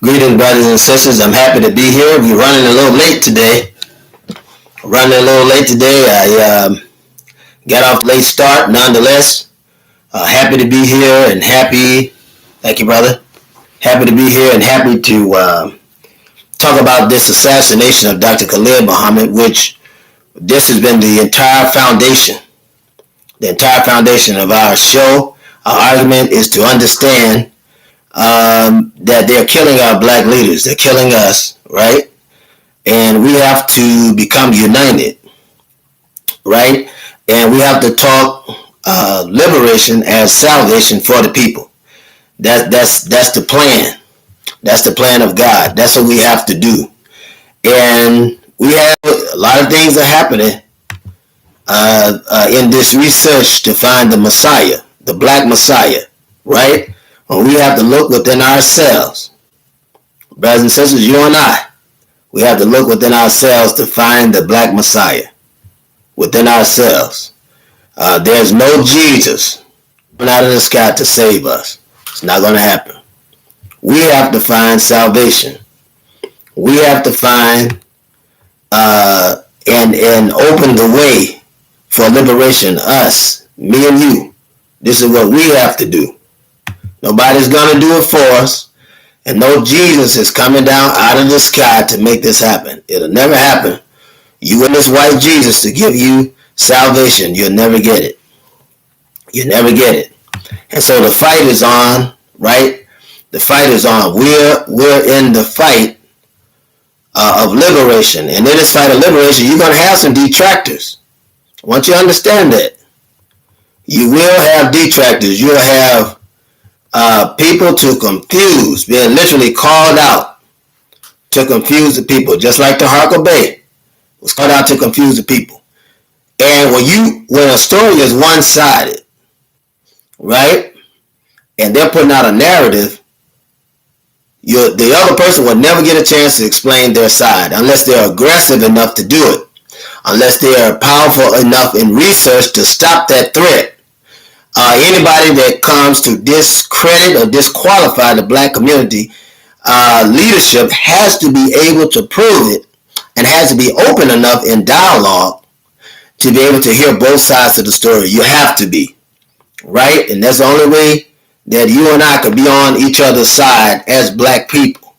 Greetings, brothers and sisters. I'm happy to be here. We're running a little late today. I got off late start. Nonetheless, happy to be here and happy. Thank you, brother. Happy to be here and happy to talk about this assassination of Dr. Khalid Muhammad, which this has been the entire foundation of our show. Our argument is to understand that they're killing our black leaders. They're killing us, right? And we have to become united, right? And we have to talk liberation as salvation for the people. That's the plan. That's the plan of God. That's what we have to do. And we have a lot of things are happening in this research to find the Messiah, the black Messiah, right? And we have to look within ourselves. Brothers and sisters, you and I, we have to look within ourselves to find the black Messiah within ourselves. There's no Jesus coming out of the sky to save us. It's not going to happen. We have to find salvation. We have to find and open the way for liberation. Us, me and you. This is what we have to do. Nobody's going to do it for us. And no Jesus is coming down out of the sky to make this happen. It'll never happen. You and this white Jesus to give you salvation. You'll never get it. You'll never get it. And so the fight is on, right? The fight is on. We're in the fight of liberation. And in this fight of liberation, you're going to have some detractors. I want you to understand that. You will have detractors. You'll have people to confuse, being literally called out to confuse the people, just like the Harker Bay was called out to confuse the people. And when a story is one-sided, right, and they're putting out a narrative, the other person will never get a chance to explain their side unless they're aggressive enough to do it, unless they are powerful enough in research to stop that threat. Anybody that comes to discredit or disqualify the black community leadership has to be able to prove it and has to be open enough in dialogue to be able to hear both sides of the story. You have to be, right? And that's the only way that you and I could be on each other's side as black people,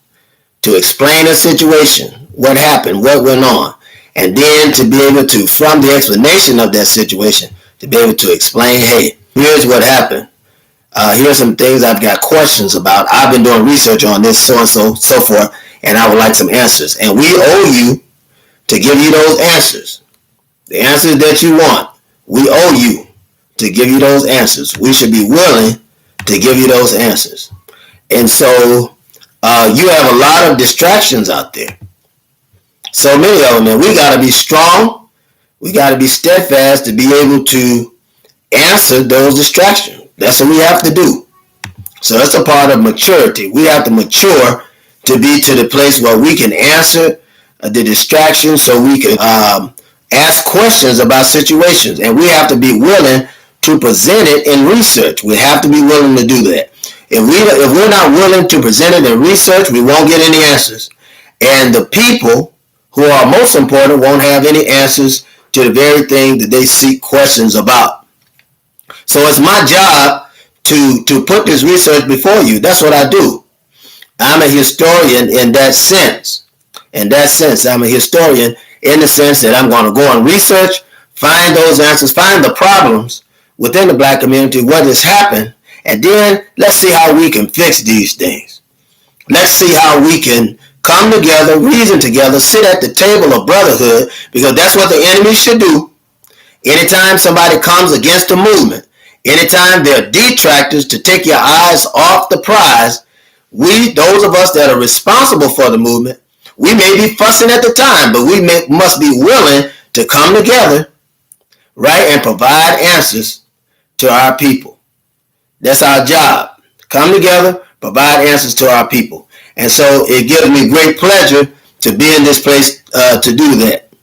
to explain a situation, what happened, what went on, and then to be able to, from the explanation of that situation, to be able to explain, hey, here's what happened. Here's some things I've got questions about. I've been doing research on this, so and so forth, and I would like some answers. And we owe you to give you those answers. The answers that you want, we owe you to give you those answers. We should be willing to give you those answers. And so you have a lot of distractions out there. So many of them, and we got to be strong. We got to be steadfast to be able to answer those distractions. That's what we have to do. So that's a part of maturity. We have to mature to be to the place where we can answer the distractions, so we can ask questions about situations. And we have to be willing to present it in research. We have to be willing to do that. If we're not willing to present it in research, we won't get any answers. And the people who are most important won't have any answers to the very thing that they seek questions about. So it's my job to put this research before you. That's what I do. I'm a historian in that sense. I'm a historian in the sense that I'm going to go and research, find those answers, find the problems within the black community, what has happened, and then let's see how we can fix these things. Let's see how we can come together, reason together, sit at the table of brotherhood, because that's what the enemy should do. Anytime somebody comes against a movement, anytime there are detractors to take your eyes off the prize, those of us that are responsible for the movement, we may be fussing at the time, but we must be willing to come together, right, and provide answers to our people. That's our job. Come together, provide answers to our people. And so it gives me great pleasure to be in this place to do that.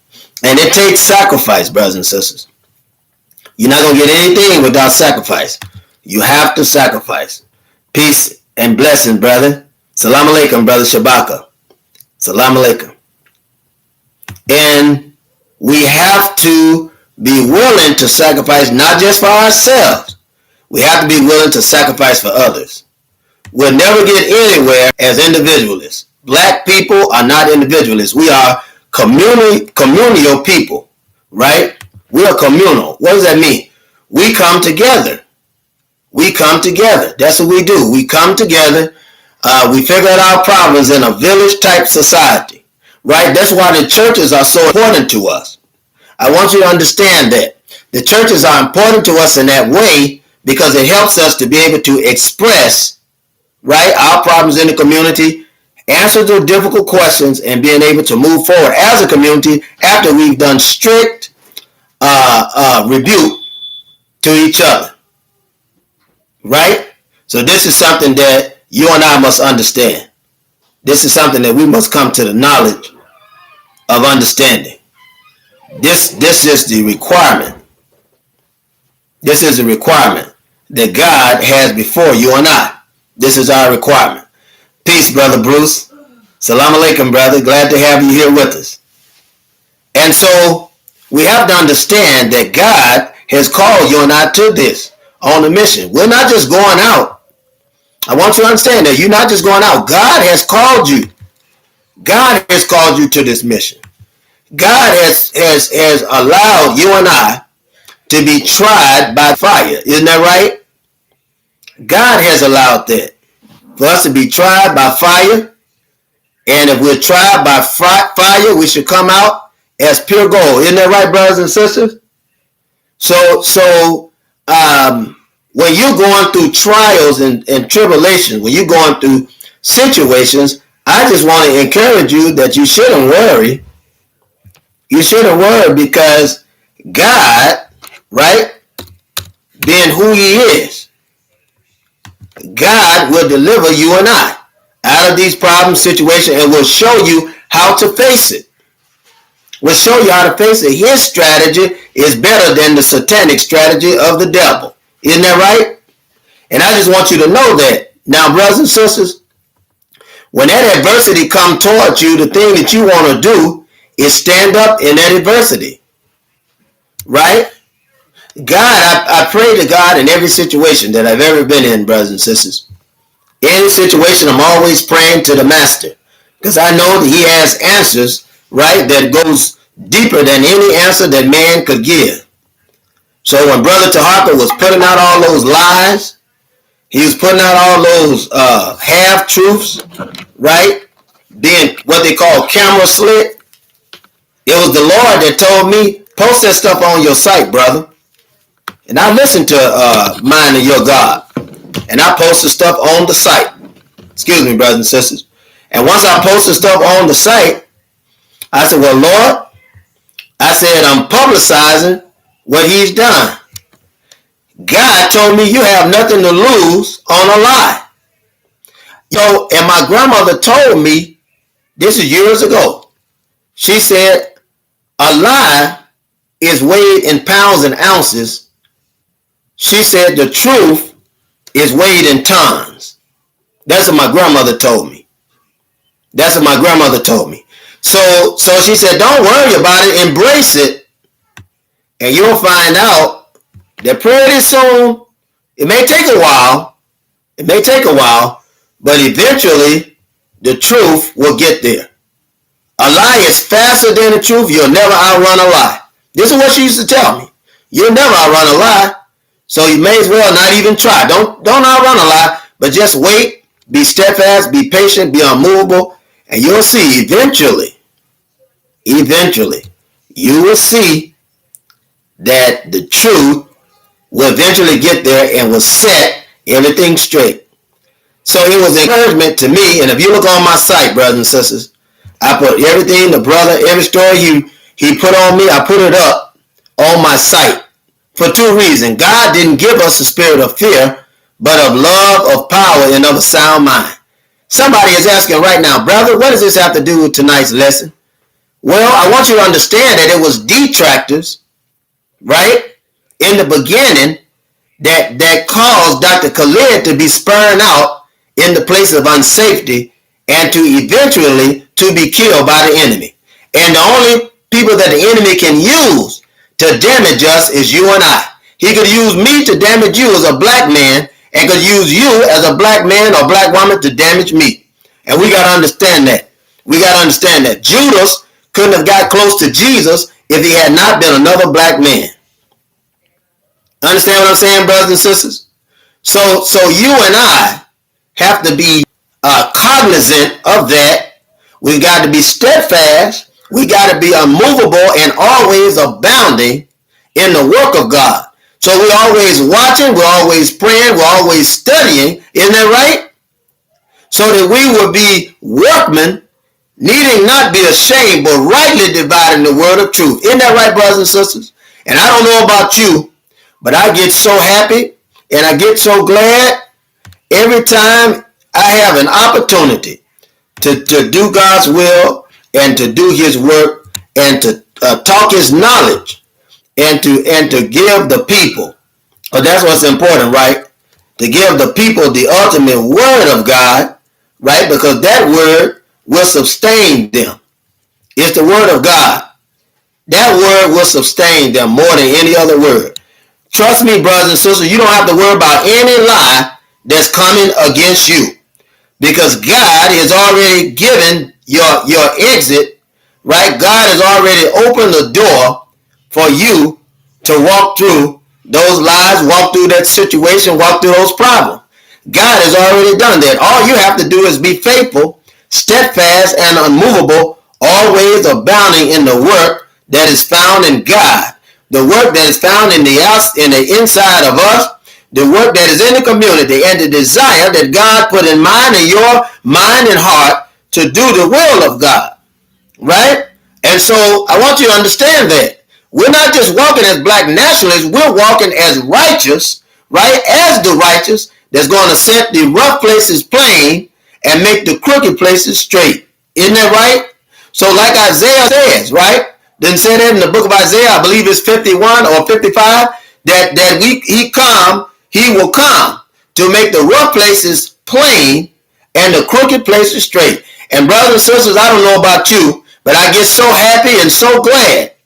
And it takes sacrifice, brothers and sisters. You're not going to get anything without sacrifice. You have to sacrifice. Peace and blessings, brother. Salam alaikum, brother Shabaka. Salam alaikum. And we have to be willing to sacrifice not just for ourselves. We have to be willing to sacrifice for others. We'll never get anywhere as individualists. Black people are not individualists. We are communal people, right? We are communal. What does that mean? We come together. We come together. That's what we do. We come together. We figure out our problems in a village-type society, right? That's why the churches are so important to us. I want you to understand that. The churches are important to us in that way because it helps us to be able to express, right, our problems in the community, answer the difficult questions, and being able to move forward as a community after we've done strict rebuke to each other, right? So this is something that you and I must understand. This is something that we must come to the knowledge of understanding. This is the requirement. This is the requirement that God has before you and I. This is our requirement. Peace, Brother Bruce. Salam alaikum, brother. Glad to have you here with us. And so we have to understand that God has called you and I to this on a mission. We're not just going out. I want you to understand that you're not just going out. God has called you. God has called you to this mission. God has allowed you and I to be tried by fire. Isn't that right? God has allowed that for us to be tried by fire. And if we're tried by fire, we should come out as pure gold. Isn't that right, brothers and sisters? So when you're going through trials and tribulations, when you're going through situations, I just want to encourage you that you shouldn't worry. You shouldn't worry because God, right, being who he is, God will deliver you and I out of these problem situations and will show you how to face it. Will show you how to face it. His strategy is better than the satanic strategy of the devil. Isn't that right? And I just want you to know that. Now, brothers and sisters, when that adversity comes towards you, the thing that you want to do is stand up in that adversity. Right? God, I pray to God in every situation that I've ever been in, brothers and sisters. Any situation, I'm always praying to the Master because I know that he has answers, right, that goes deeper than any answer that man could give. So when Brother Tahaka was putting out all those lies, he was putting out all those half-truths, right, being what they call camera slick, it was the Lord that told me, post that stuff on your site, brother. And I listened to Mind of Your God. And I posted stuff on the site. Excuse me, brothers and sisters. And once I posted stuff on the site, I said, well, Lord, I said, I'm publicizing what he's done. God told me you have nothing to lose on a lie. And my grandmother told me, this is years ago, she said, a lie is weighed in pounds and ounces. She said the truth is weighed in tons. That's what my grandmother told me. That's what my grandmother told me. So she said, don't worry about it, embrace it, and you'll find out that pretty soon, it may take a while, but eventually the truth will get there. A lie is faster than the truth. You'll never outrun a lie. This is what she used to tell me. You'll never outrun a lie. So you may as well not even try. Don't outrun a lie, but just wait, be steadfast, be patient, be unmovable, and you'll see eventually, you will see that the truth will eventually get there and will set everything straight. So it was encouragement to me, and if you look on my site, brothers and sisters, I put everything, the brother, every story he put on me, I put it up on my site for two reasons. God didn't give us a spirit of fear, but of love, of power, and of a sound mind. Somebody is asking right now, brother, what does this have to do with tonight's lesson? Well, I want you to understand that it was detractors, right, in the beginning that caused Dr. Khalid to be spurned out in the place of unsafety and to eventually to be killed by the enemy. And the only people that the enemy can use to damage us is you and I. He could use me to damage you as a black man, and could use you as a black man or black woman to damage me. And we got to understand that. We got to understand that Judas couldn't have got close to Jesus if he had not been another black man. Understand what I'm saying, brothers and sisters? So you and I have to be cognizant of that. We got to be steadfast. We got to be unmovable and always abounding in the work of God. So we're always watching, we're always praying, we're always studying. Isn't that right? So that we will be workmen, needing not be ashamed, but rightly dividing the word of truth. Isn't that right, brothers and sisters? And I don't know about you, but I get so happy and I get so glad every time I have an opportunity to do God's will and to do his work and to talk his knowledge and to give the people. But that's what's important, right? To give the people the ultimate word of God, right? Because that word will sustain them. It's the word of God. That word will sustain them more than any other word. Trust me, brothers and sisters, you don't have to worry about any lie that's coming against you. Because God has already given your exit, right? God has already opened the door for you to walk through those lies, walk through that situation, walk through those problems. God has already done that. All you have to do is be faithful, steadfast, and unmovable, always abounding in the work that is found in God. The work that is found in the inside of us, the work that is in the community, and the desire that God put in mine and your mind and heart to do the will of God. Right? And so I want you to understand that. We're not just walking as black nationalists, we're walking as righteous, right? As the righteous that's going to set the rough places plain and make the crooked places straight. Isn't that right? So like Isaiah says, right? Didn't say that in the book of Isaiah, I believe it's 51 or 55, that he will come to make the rough places plain and the crooked places straight. And brothers and sisters, I don't know about you, but I get so happy and so glad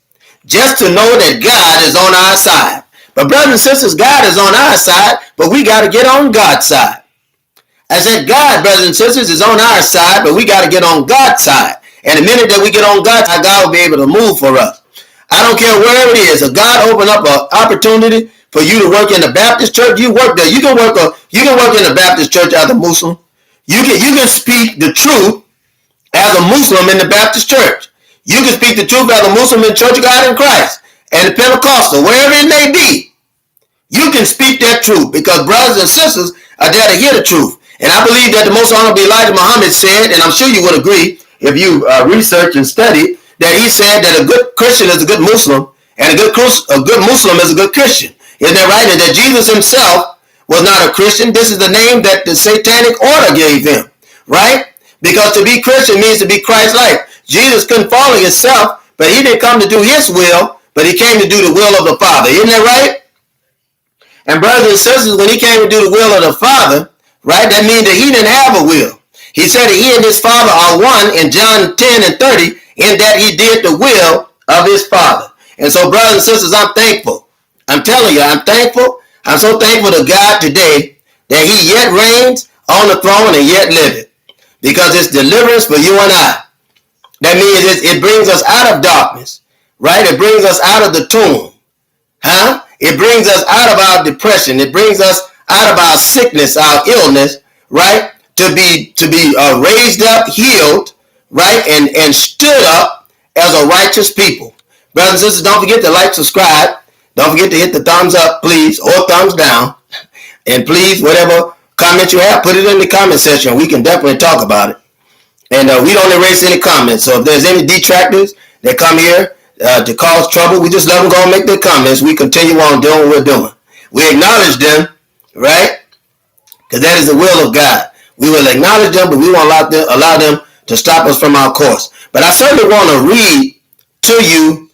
just to know that God is on our side. But brothers and sisters, God is on our side, but we got to get on God's side. I said God, brothers and sisters, is on our side, but we got to get on God's side. And the minute that we get on God's side, God will be able to move for us. I don't care where it is. If God open up an opportunity for you to work in the Baptist church, you work there. You can work in the Baptist church as a Muslim. You can speak the truth as a Muslim in the Baptist church. You can speak the truth as a Muslim in the Church of God in Christ and the Pentecostal, wherever it may be. You can speak that truth because brothers and sisters are there to hear the truth. And I believe that the Most Honorable Elijah Muhammad said, and I'm sure you would agree if you research and study, that he said that a good Christian is a good Muslim and a good Muslim is a good Christian. Isn't that right? And that Jesus himself was not a Christian. This is the name that the satanic order gave him, right? Because to be Christian means to be Christ-like. Jesus couldn't follow himself, but he didn't come to do his will, but he came to do the will of the Father. Isn't that right? And brothers and sisters, when he came to do the will of the Father, right, that means that he didn't have a will. He said that he and his Father are one in John 10 and 30, in that he did the will of his Father. And so, brothers and sisters, I'm thankful. I'm telling you, I'm thankful. I'm so thankful to God today that he yet reigns on the throne and yet liveth. Because it's deliverance for you and I. That means it brings us out of darkness, right? It brings us out of the tomb, huh? It brings us out of our depression. It brings us out of our sickness, our illness, right? To be raised up, healed, right? And stood up as a righteous people. Brothers and sisters, don't forget to like, subscribe. Don't forget to hit the thumbs up, please, or thumbs down. And please, whatever comment you have, put it in the comment section. We can definitely talk about it. And we don't erase any comments. So if there's any detractors that come here to cause trouble, we just let them go and make their comments. We continue on doing what we're doing. We acknowledge them, right? Because that is the will of God. We will acknowledge them, but we won't allow them to stop us from our course. But I certainly want to read to you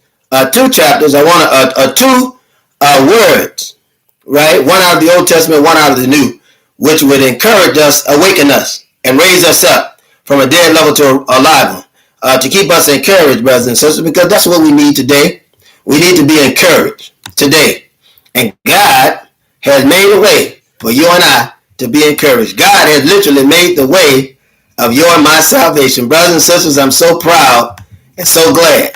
two chapters. I want two words, right? One out of the Old Testament, one out of the New. which would encourage us, awaken us, and raise us up from a dead level to a live one, to keep us encouraged, brothers and sisters, because that's what we need today. We need to be encouraged today. And God has made a way for you and I to be encouraged. God has literally made the way of your and my salvation. Brothers and sisters, I'm so proud and so glad.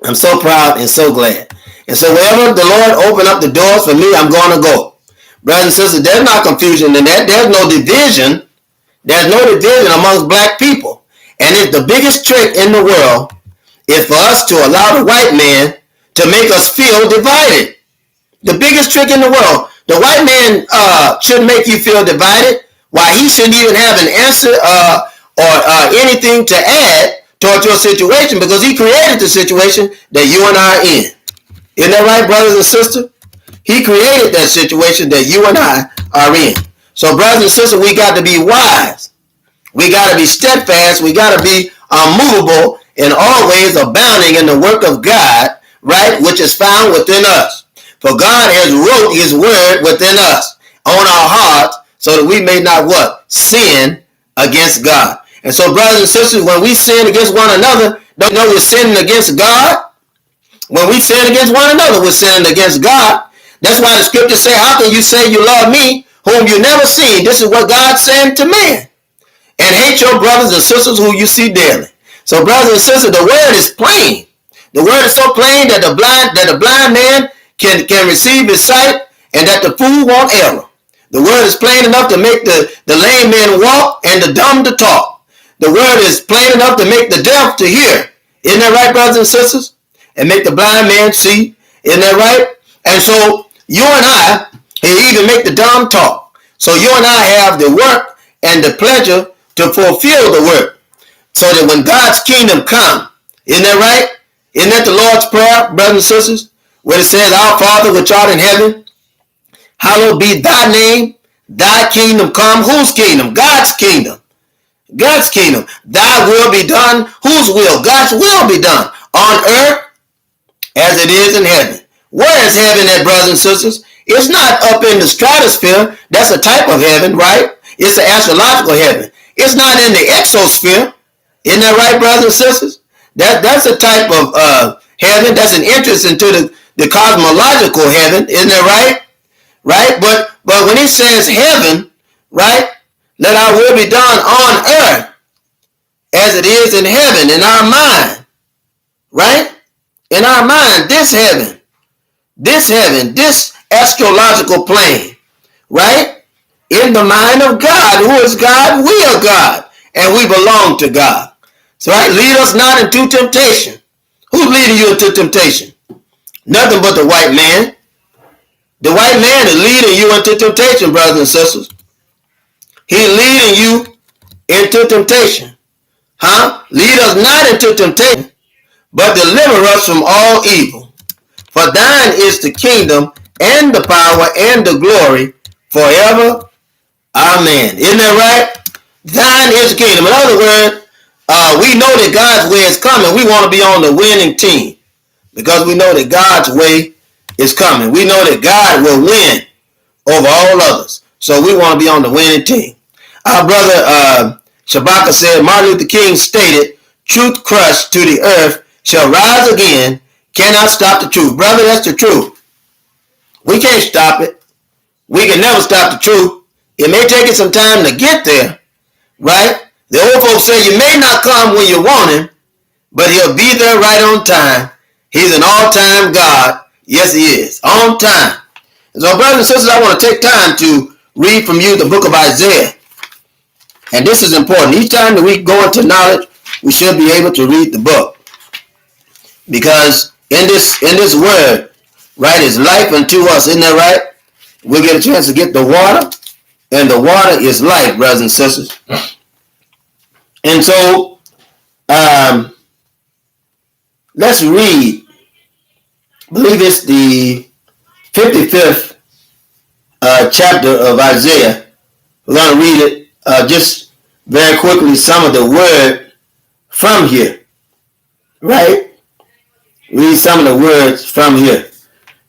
I'm so proud and so glad. And so wherever the Lord open up the doors for me, I'm going to go. Brothers and sisters, there's no confusion in that. There's no division. There's no division amongst black people. And it's the biggest trick in the world is for us to allow the white man to make us feel divided. The biggest trick in the world. The white man should make you feel divided, while he shouldn't even have an answer or anything to add towards your situation, because he created the situation that you and I are in. Isn't that right, brothers and sisters? He created that situation that you and I are in. So, brothers and sisters, we got to be wise. We got to be steadfast. We got to be unmovable and always abounding in the work of God, right, which is found within us. For God has wrote his word within us on our hearts so that we may not what? Sin against God. And so, brothers and sisters, when we sin against one another, don't know we're sinning against God? When we sin against one another, we're sinning against God. That's why the scriptures say, how can you say you love me whom you never seen? This is what God's saying to man. And hate your brothers and sisters who you see daily. So, brothers and sisters, the word is plain. The word is so plain that the blind man can receive his sight, and that the fool won't error. The word is plain enough to make the lame man walk and the dumb to talk. The word is plain enough to make the deaf to hear. Isn't that right, brothers and sisters? And make the blind man see. Isn't that right? And so you and I, he even make the dumb talk. So you and I have the work and the pleasure to fulfill the work, so that when God's kingdom come, isn't that right? Isn't that the Lord's prayer, brothers and sisters? When it says, our Father which art in heaven, hallowed be thy name, thy kingdom come. Whose kingdom? God's kingdom. God's kingdom. Thy will be done. Whose will? God's will be done on earth as it is in heaven. Where is heaven at, brothers and sisters? It's not up in the stratosphere. That's a type of heaven, right? It's an astrological heaven. It's not in the exosphere. Isn't that right, brothers and sisters? That's a type of heaven. That's an entrance into the cosmological heaven. Isn't that right? Right? But when he says heaven, right? Let our will be done on earth as it is in heaven, in our mind. Right? In our mind, this heaven, this astrological plane, right? In the mind of God. Who is God? We are God, and we belong to God. So, right? Lead us not into temptation. Who's leading you into temptation? Nothing but the white man. The white man is leading you into temptation, brothers and sisters. He's leading you into temptation. Huh? Lead us not into temptation, but deliver us from all evil. For thine is the kingdom and the power and the glory forever. Amen. Isn't that right? Thine is the kingdom. In other words, we know that God's way is coming. We want to be on the winning team because we know that God's way is coming. We know that God will win over all others. So we want to be on the winning team. Our brother Shabaka said, Martin Luther King stated, truth crushed to the earth shall rise again, cannot stop the truth. Brother, that's the truth. We can't stop it. We can never stop the truth. It may take it some time to get there, right? The old folks say you may not come when you want him, but he'll be there right on time. He's an all-time God. Yes, he is. On time. And so, brothers and sisters, I want to take time to read from you the book of Isaiah. And this is important. Each time that we go into knowledge, we should be able to read the book. Because in this word, right, is life unto us. Isn't that right? We'll get a chance to get the water. And the water is life, brothers and sisters. And so, let's read. I believe it's the 55th chapter of Isaiah. We're going to read it just very quickly, some of the word from here. Right? Read some of the words from here.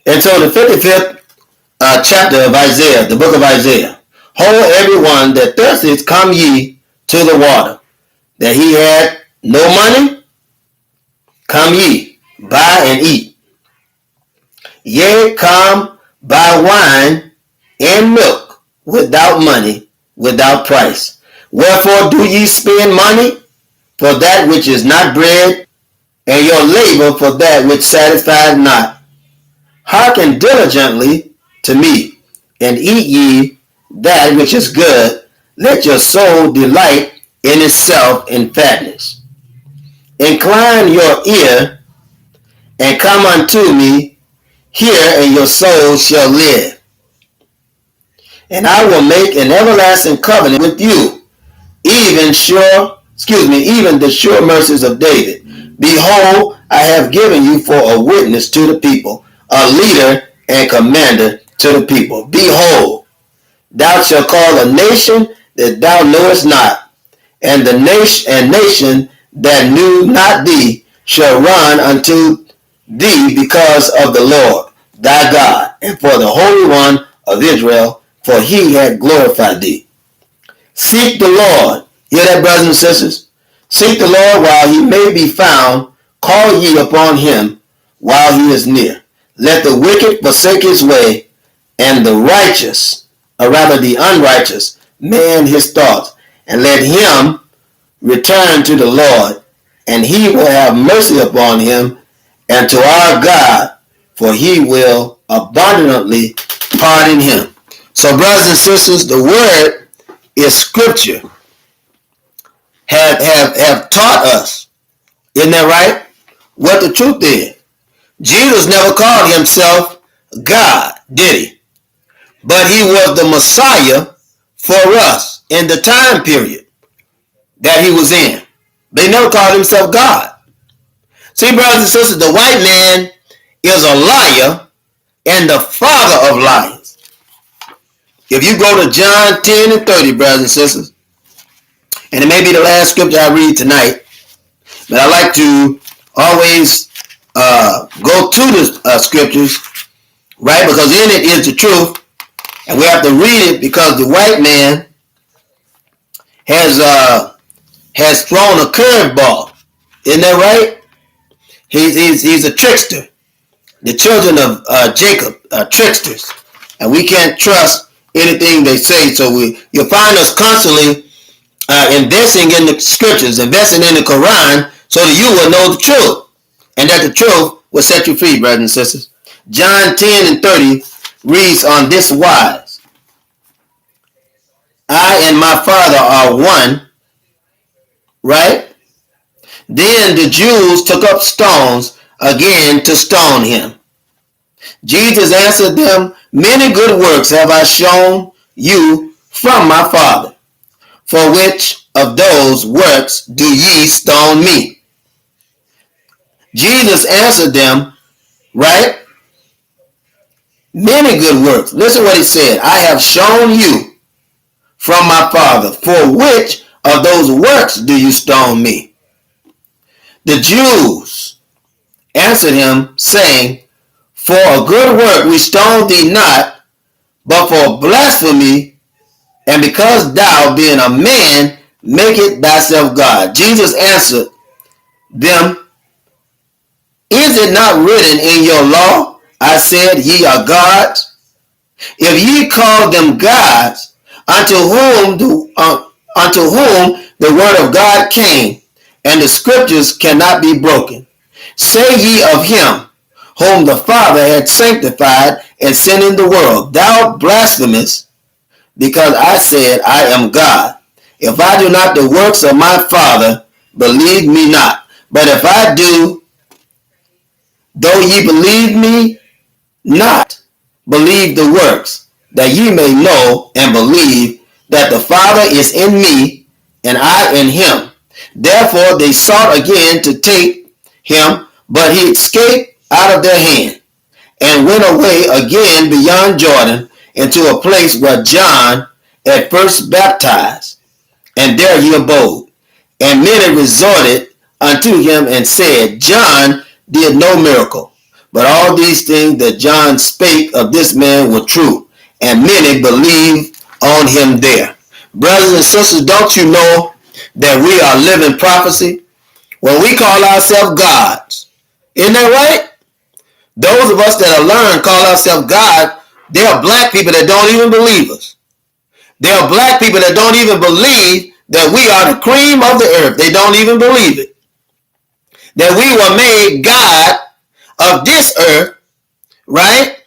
And so the 55th chapter of Isaiah, the book of Isaiah. Ho, everyone that thirsteth, come ye to the water. That he had no money, come ye, buy and eat. Yea, come, buy wine and milk without money, without price. Wherefore do ye spend money for that which is not bread, and your labor for that which satisfieth not? Hearken diligently to me, and eat ye that which is good. Let your soul delight in itself in fatness. Incline your ear, and come unto me. Hear, and your soul shall live. And I will make an everlasting covenant with you, even the sure mercies of David. Behold, I have given you for a witness to the people, a leader and commander to the people. Behold, thou shalt call a nation that thou knowest not, and the nation that knew not thee shall run unto thee because of the Lord thy God, and for the Holy One of Israel, for he hath glorified thee. Seek the Lord. Hear that, brothers and sisters? Seek the Lord while he may be found. Call ye upon him while he is near. Let the wicked forsake his way, and the righteous, or rather the unrighteous, man his thoughts, and let him return to the Lord, and he will have mercy upon him, and to our God, for he will abundantly pardon him. So, brothers and sisters, the word is scripture. Have taught us, isn't that right, what the truth is. Jesus never called himself God, did he? But he was the Messiah for us in the time period that he was in. They never called himself God. See, brothers and sisters, the white man is a liar and the father of liars. If you go to John 10 and 30, brothers and sisters, and it may be the last scripture I read tonight, but I like to always go to the scriptures, right? Because in it is the truth, and we have to read it because the white man has thrown a curveball. Isn't that right? He's a trickster. The children of Jacob are tricksters, and we can't trust anything they say. So you'll find us constantly investing in the scriptures, investing in the Quran, so that you will know the truth, and that the truth will set you free, brothers and sisters. John 10 and 30 reads on this wise: I and my Father are one, right? Then the Jews took up stones again to stone him. Jesus answered them, Many good works have I shown you from my Father. For which of those works do ye stone me? Jesus answered them, right? Many good works. Listen what he said. I have shown you from my Father. For which of those works do you stone me? The Jews answered him, saying, For a good work we stone thee not, but for blasphemy, and because thou, being a man, makest thyself God. Jesus answered them, Is it not written in your law, I said, ye are gods? If ye call them gods, unto whom the word of God came, and the scriptures cannot be broken, say ye of him whom the Father had sanctified and sent in the world, Thou blasphemest, because I said, I am God. If I do not the works of my Father, believe me not. But if I do, though ye believe me not, believe the works, that ye may know and believe that the Father is in me, and I in him. Therefore they sought again to take him, but he escaped out of their hand, and went away again beyond Jordan, into a place where John at first baptized, and there he abode. And many resorted unto him and said, John did no miracle, but all these things that John spake of this man were true, and many believed on him there. Brothers and sisters, don't you know that we are living prophecy? When we call ourselves gods, isn't that right? Those of us that are learned call ourselves God. There are black people that don't even believe us. There are black people that don't even believe that we are the cream of the earth. They don't even believe it. That we were made God of this earth, right?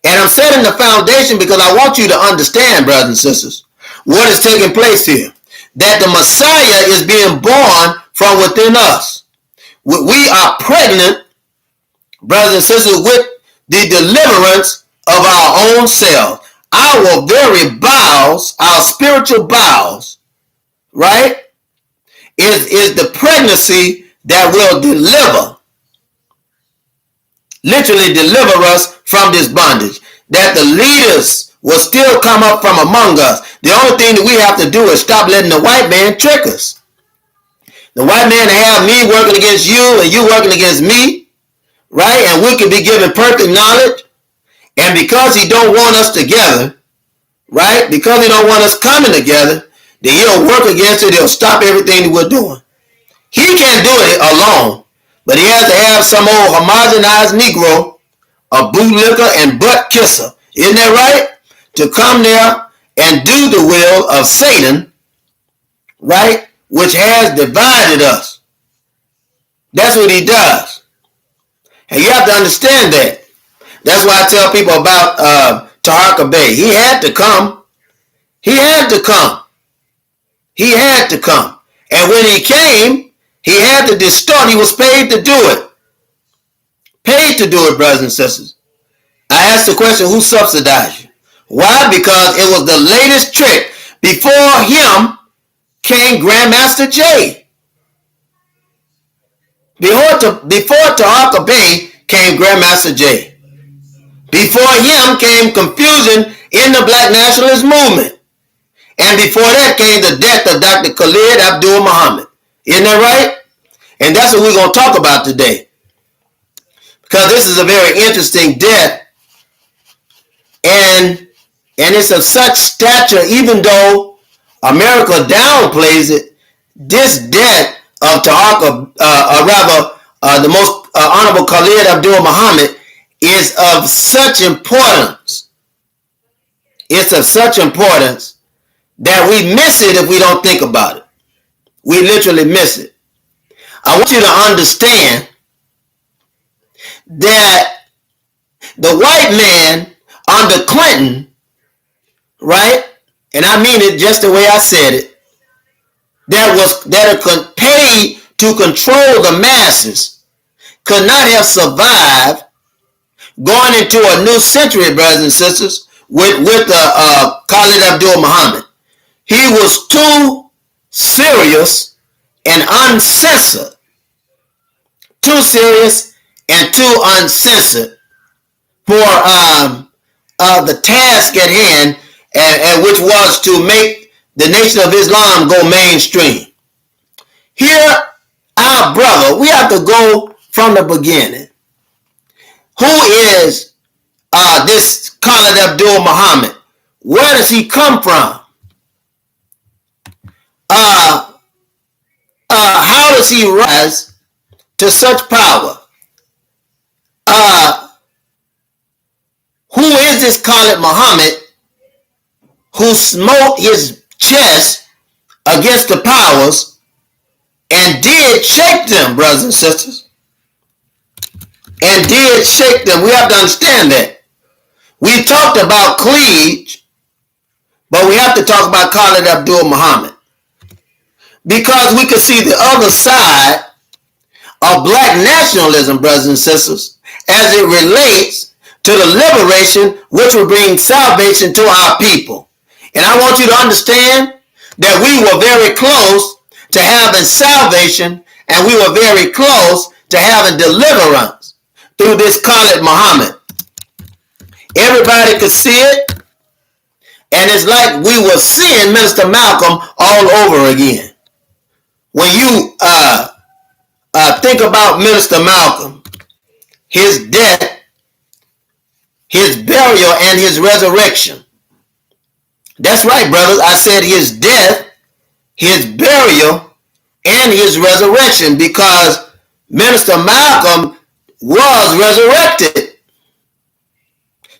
And I'm setting the foundation because I want you to understand, brothers and sisters, what is taking place here. That the Messiah is being born from within us. We are pregnant, brothers and sisters, with the deliverance of our own selves. Our very bowels, our spiritual bowels, right, is the pregnancy that will literally deliver us from this bondage. That the leaders will still come up from among us. The only thing that we have to do is stop letting the white man trick us. The white man have me working against you and you working against me, right? And we can be given perfect knowledge. And because he don't want us together, right? Because he don't want us coming together, then he'll work against it. He'll stop everything that we're doing. He can't do it alone, but he has to have some old homogenized Negro, a bootlicker and butt kisser. Isn't that right? To come there and do the will of Satan, right? Which has divided us. That's what he does. And you have to understand that. That's why I tell people about Taharka Bey. He had to come. He had to come. He had to come. And when he came, he had to distort. He was paid to do it. Paid to do it, brothers and sisters. I asked the question, who subsidized you? Why? Because it was the latest trick. Before him came Grandmaster J. Before Taharka Bey came Grandmaster J. Before him came confusion in the black nationalist movement. And before that came the death of Dr. Khalid Abdul Muhammad. Isn't that right? And that's what we're going to talk about today. Because this is a very interesting death. And it's of such stature, even though America downplays it, this death of the most honorable Khalid Abdul Muhammad is of such importance. It's of such importance that we miss it if we don't think about it. We literally miss it. I want you to understand that the white man under Clinton, right? And I mean it just the way I said it, that paid to control the masses, could not have survived going into a new century, brothers and sisters, with Khalid Abdul Muhammad. He was too serious and uncensored. Too serious and too uncensored for the task at hand, and which was to make the Nation of Islam go mainstream. Here, our brother, we have to go from the beginning. Who is this Khalid Abdul Muhammad? Where does he come from? How does he rise to such power? Who is this Khalid Muhammad who smote his chest against the powers and did shake them, brothers and sisters? And did shake them. We have to understand that. We talked about Cleage, but we have to talk about Khalid Abdul Muhammad. Because we could see the other side of black nationalism, brothers and sisters, as it relates to the liberation which will bring salvation to our people. And I want you to understand that we were very close to having salvation, and we were very close to having deliverance through this Khalid Muhammad. Everybody could see it, and it's like we were seeing Minister Malcolm all over again. When you think about Minister Malcolm, his death, his burial, and his resurrection, That's right, brothers. I said his death, his burial, and his resurrection, because Minister Malcolm was resurrected.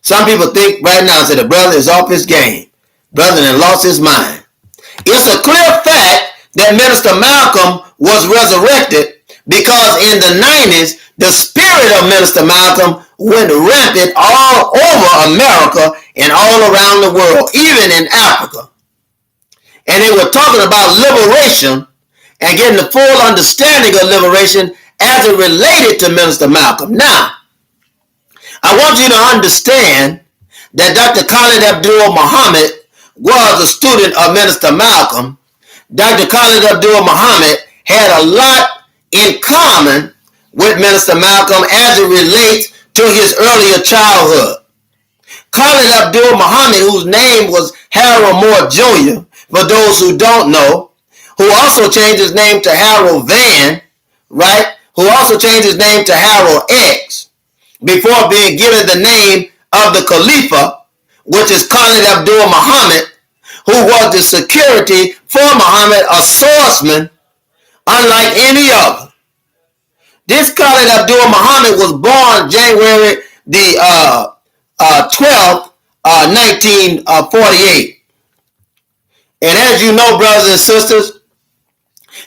Some people think right now that the brother is off his game. Brother then lost his mind. It's a clear fact that Minister Malcolm was resurrected, because in the 90s, the spirit of Minister Malcolm went rampant all over America and all around the world, even in Africa. And they were talking about liberation and getting the full understanding of liberation as it related to Minister Malcolm. Now, I want you to understand that Dr. Khalid Abdul Muhammad was a student of Minister Malcolm. Dr. Khalid Abdul Muhammad had a lot in common with Minister Malcolm as it relates to his earlier childhood. Khalid Abdul Muhammad, whose name was Harold Moore Jr., for those who don't know, who also changed his name to Harold Van, right? Who also changed his name to Harold X, before being given the name of the Khalifa, which is Khalid Abdul Muhammad, who was the security for Muhammad, a swordsman unlike any other. This Khalid Abdul Muhammad was born January the 12th, 1948. And as you know, brothers and sisters,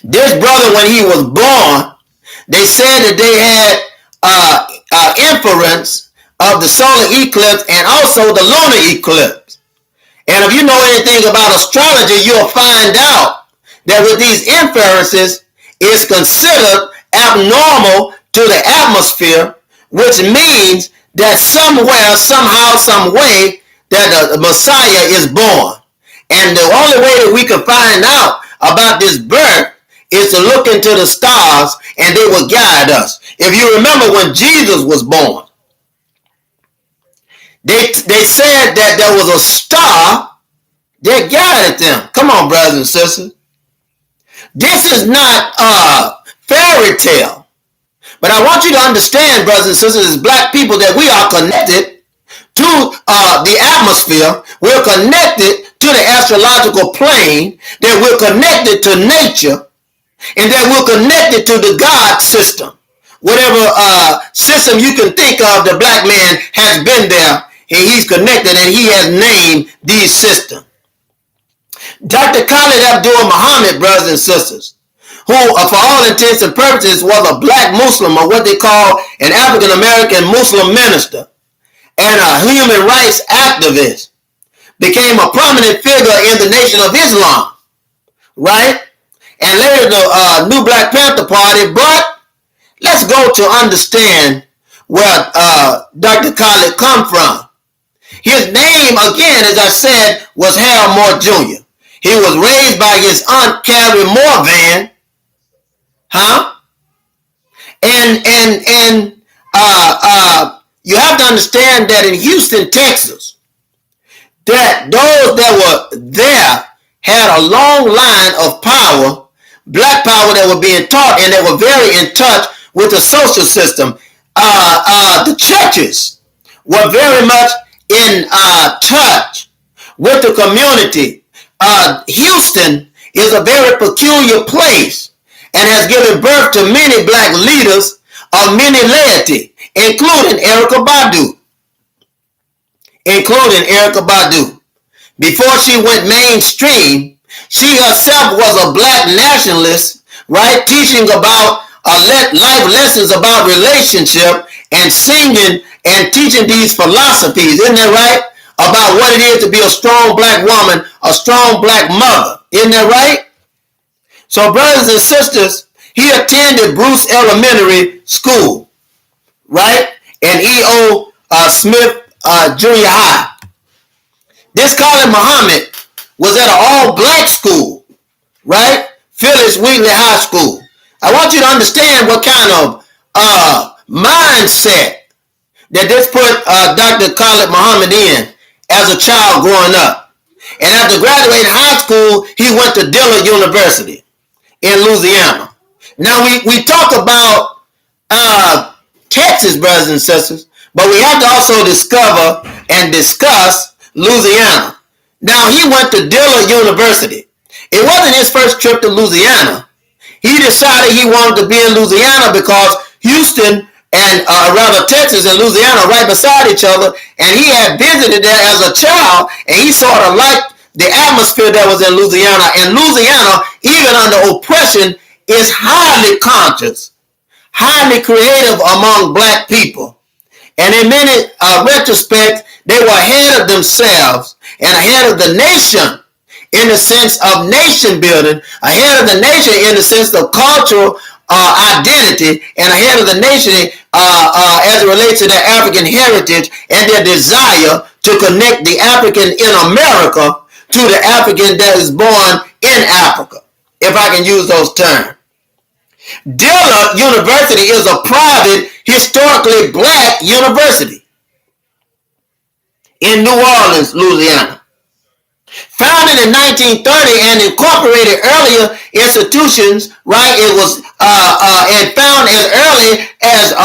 this brother, when he was born, they said that they had inference of the solar eclipse and also the lunar eclipse. And if you know anything about astrology, you'll find out that with these inferences, it's considered abnormal to the atmosphere, which means that somewhere, somehow, some way, that the Messiah is born. And the only way that we can find out about this birth is to look into the stars, and they will guide us. If you remember when Jesus was born, they said that there was a star that guided them. Come on, brothers and sisters. This is not a fairy tale. But I want you to understand, brothers and sisters, as black people, that we are connected to the atmosphere. We're connected to the astrological plane, that we're connected to nature, and that we're connected to the God system. Whatever system you can think of, the black man has been there, and he's connected, and he has named these systems. Dr. Khalid Abdul Muhammad, brothers and sisters, who for all intents and purposes was a black Muslim, or what they call an African-American Muslim minister, and a human rights activist, became a prominent figure in the Nation of Islam, right? And later the New Black Panther Party. But let's go to understand where Dr. Khalid come from. His name, again, as I said, was Harold Moore Jr. He was raised by his aunt Carrie Moore Van, and you have to understand that in Houston, Texas, that those that were there had a long line of power, black power, that were being taught, and they were very in touch with the social system. The churches were very much in touch with the community. Houston is a very peculiar place and has given birth to many black leaders of many laity, including Erykah Badu. Before she went mainstream, she herself was a black nationalist, right? Teaching about life lessons about relationship and singing and teaching these philosophies, isn't that right? About what it is to be a strong black woman, a strong black mother, isn't that right? So, brothers and sisters, he attended Bruce Elementary School, right? And E.O. Smith Junior High. This Khalid Muhammad was at an all-black school, right? Phyllis Wheatley High School. I want you to understand what kind of mindset that this put Dr. Khalid Muhammad in as a child growing up. And after graduating high school, he went to Dillard University in Louisiana. Now, we talk about Texas, brothers and sisters, but we have to also discover and discuss Louisiana. Now, he went to Dillard University. It wasn't his first trip to Louisiana. He decided he wanted to be in Louisiana because Houston and rather Texas and Louisiana are right beside each other, and he had visited there as a child, and he sort of liked the atmosphere that was in Louisiana. And Louisiana, even under oppression, is highly conscious, highly creative among black people. And in many retrospects, they were ahead of themselves and ahead of the nation in the sense of nation building, ahead of the nation in the sense of cultural identity, and ahead of the nation as it relates to their African heritage and their desire to connect the African in America to the African that is born in Africa, if I can use those terms. Dillard University is a private, historically black university in New Orleans, Louisiana. Founded in 1930 and incorporated earlier institutions, right? It was and found as early as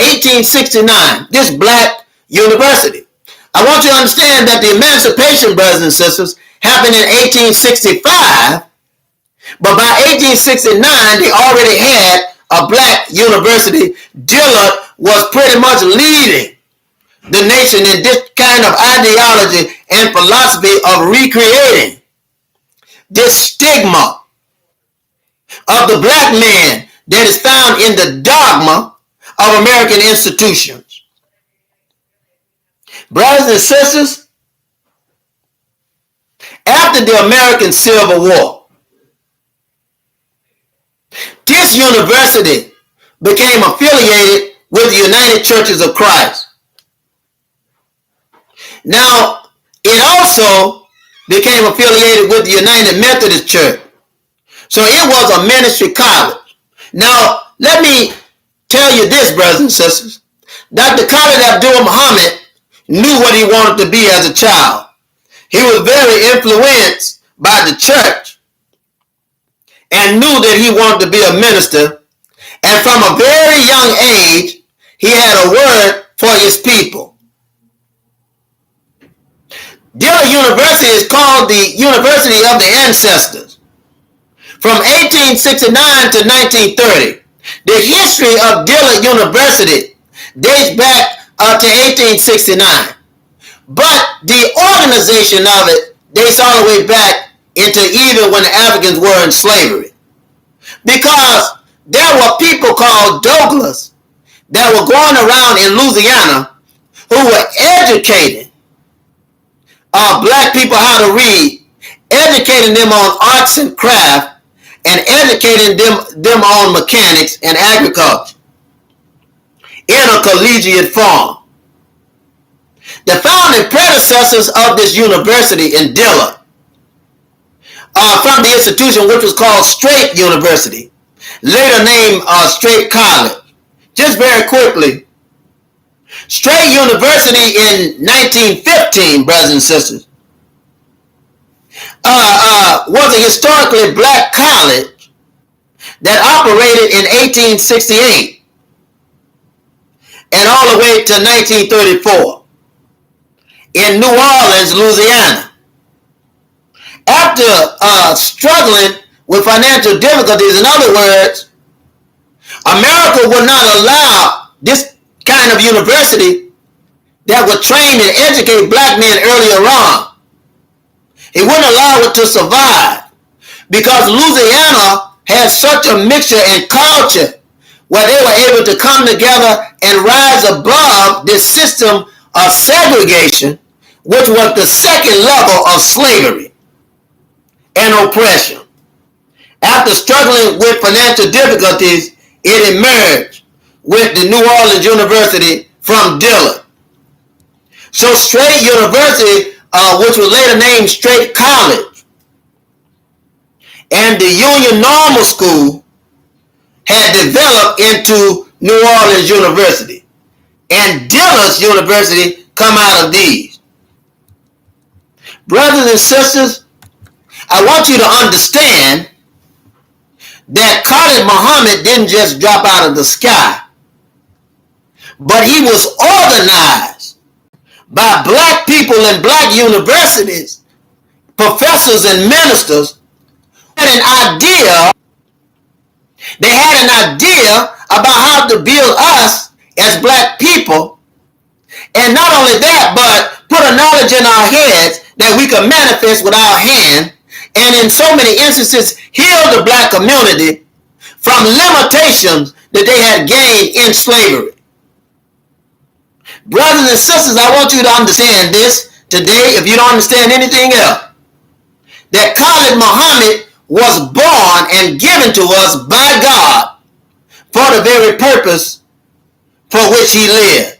1869. This black university. I want you to understand that the emancipation, brothers and sisters, happened in 1865, but by 1869 they already had a black university. Dillard was pretty much leading the nation in this kind of ideology and philosophy of recreating this stigma of the black man that is found in the dogma of American institutions. Brothers and sisters, after the American Civil War, this university became affiliated with the United Churches of Christ. Now, it also became affiliated with the United Methodist Church. So it was a ministry college. Now, let me tell you this, brothers and sisters. Dr. Khalid Abdul knew what he wanted to be as a child. He was very influenced by the church and knew that he wanted to be a minister. And from a very young age, he had a word for his people. Dillard University is called the University of the Ancestors. From 1869 to 1930, the history of Dillard University dates back to 1869. But the organization of it dates all the way back into even when the Africans were in slavery. Because there were people called Douglas that were going around in Louisiana who were educating black people how to read, educating them on arts and craft, and educating them on mechanics and agriculture in a collegiate form. The founding predecessors of this university in Dillard from the institution which was called Straight University, later named Straight College. Just very quickly, Straight University in 1915, brothers and sisters, was a historically black college that operated in 1868 and all the way to 1934 in New Orleans, Louisiana. After struggling with financial difficulties, in other words, America would not allow this kind of university that would train and educate black men earlier on. It wouldn't allow it to survive because Louisiana had such a mixture in culture where they were able to come together and rise above this system of segregation, which was the second level of slavery and oppression. After struggling with financial difficulties, it emerged with the New Orleans University from Dillard. So Straight University, which was later named Straight College, and the Union Normal School had developed into New Orleans University. And Dillard's University come out of these. Brothers and sisters, I want you to understand that Khalid Muhammad didn't just drop out of the sky, but he was organized by black people and black universities professors and ministers had an idea. They had an idea about how to build us as black people. And not only that, but put a knowledge in our heads that we can manifest with our hand. And in so many instances, heal the black community from limitations that they had gained in slavery. Brothers and sisters, I want you to understand this today, if you don't understand anything else, that Khalid Muhammad was born and given to us by God for the very purpose for which he lived.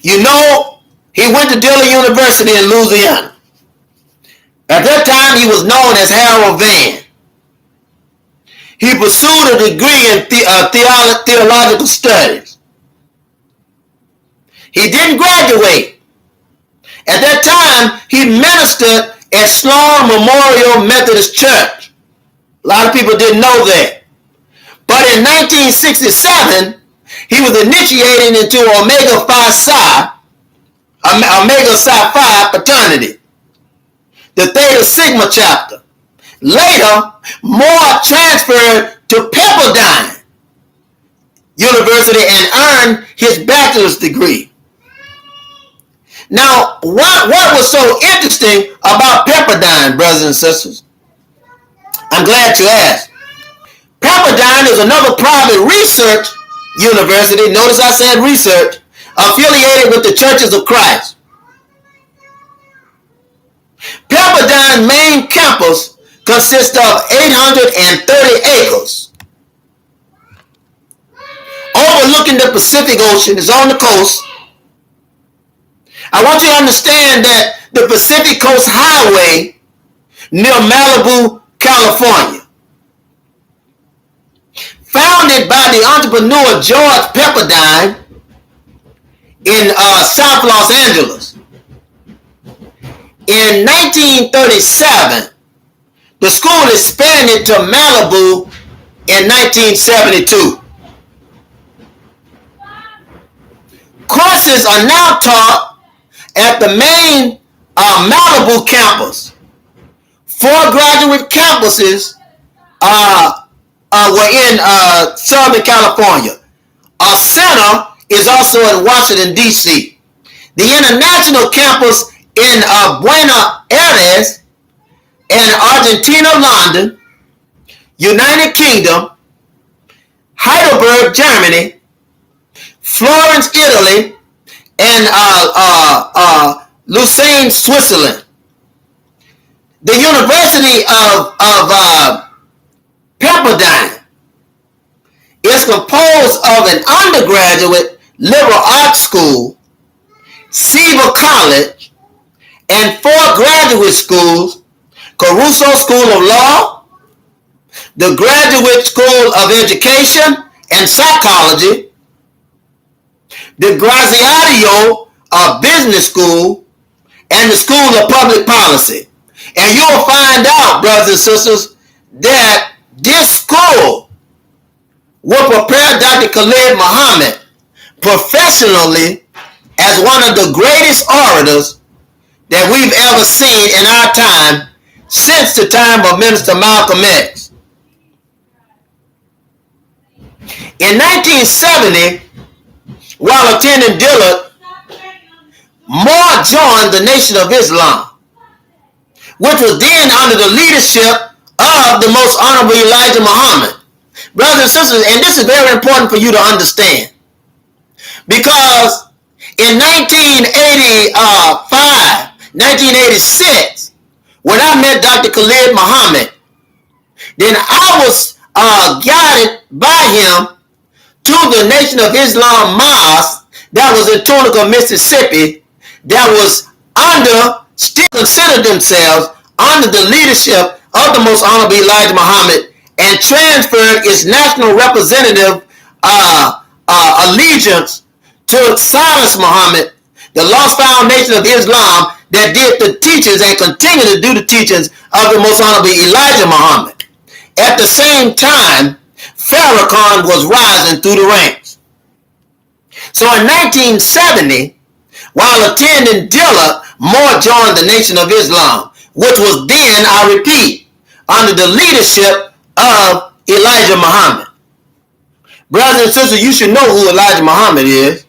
You know, he went to Dillon University in Louisiana. At that time, he was known as Harold Van. He pursued a degree in theological studies. He didn't graduate. At that time, he ministered at Sloan Memorial Methodist Church. A lot of people didn't know that. But in 1967, he was initiated into Omega Psi Phi fraternity, the Theta Sigma chapter. Later, Moore transferred to Pepperdine University and earned his bachelor's degree. Now, what was so interesting about Pepperdine, brothers and sisters? I'm glad you asked. Pepperdine is another private research university, notice I said research, affiliated with the Churches of Christ. Pepperdine's main campus consists of 830 acres. Overlooking the Pacific Ocean, is on the coast. I want you to understand that the Pacific Coast Highway near Malibu, California, founded by the entrepreneur George Pepperdine in South Los Angeles. In 1937, the school expanded to Malibu in 1972. Courses are now taught at the main Malibu campus. 4 graduate campuses were in Southern California. Our center is also in Washington, D.C. The international campus in Buenos Aires and Argentina, London, United Kingdom, Heidelberg, Germany, Florence, Italy, and Lucerne, Switzerland. The University of Pepperdine is composed of an undergraduate liberal arts school, Seaver College, and 4 graduate schools: Caruso School of Law, the Graduate School of Education and Psychology, the Graziadio Business School, and the School of Public Policy. And you'll find out, brothers and sisters, that this school will prepare Dr. Khalid Muhammad professionally as one of the greatest orators that we've ever seen in our time since the time of Minister Malcolm X. In 1970, while attending Dillard, Moore joined the Nation of Islam, which was then under the leadership of the Most Honorable Elijah Muhammad. Brothers and sisters, and this is very important for you to understand, because in 1986, when I met Dr. Khalid Muhammad, then I was guided by him to the Nation of Islam Mosque that was in Tunica, Mississippi, that was still considered themselves under the leadership of the Most Honorable Elijah Muhammad, and transferred its national representative allegiance to Cyrus Muhammad, the lost foundation of Islam that did the teachings and continue to do the teachings of the Most Honorable Elijah Muhammad. At the same time, Farrakhan was rising through the ranks. So in 1970, while attending Dillard, more joined the Nation of Islam, which was then, I repeat, under the leadership of Elijah Muhammad. Brothers and sisters, you should know who Elijah Muhammad is.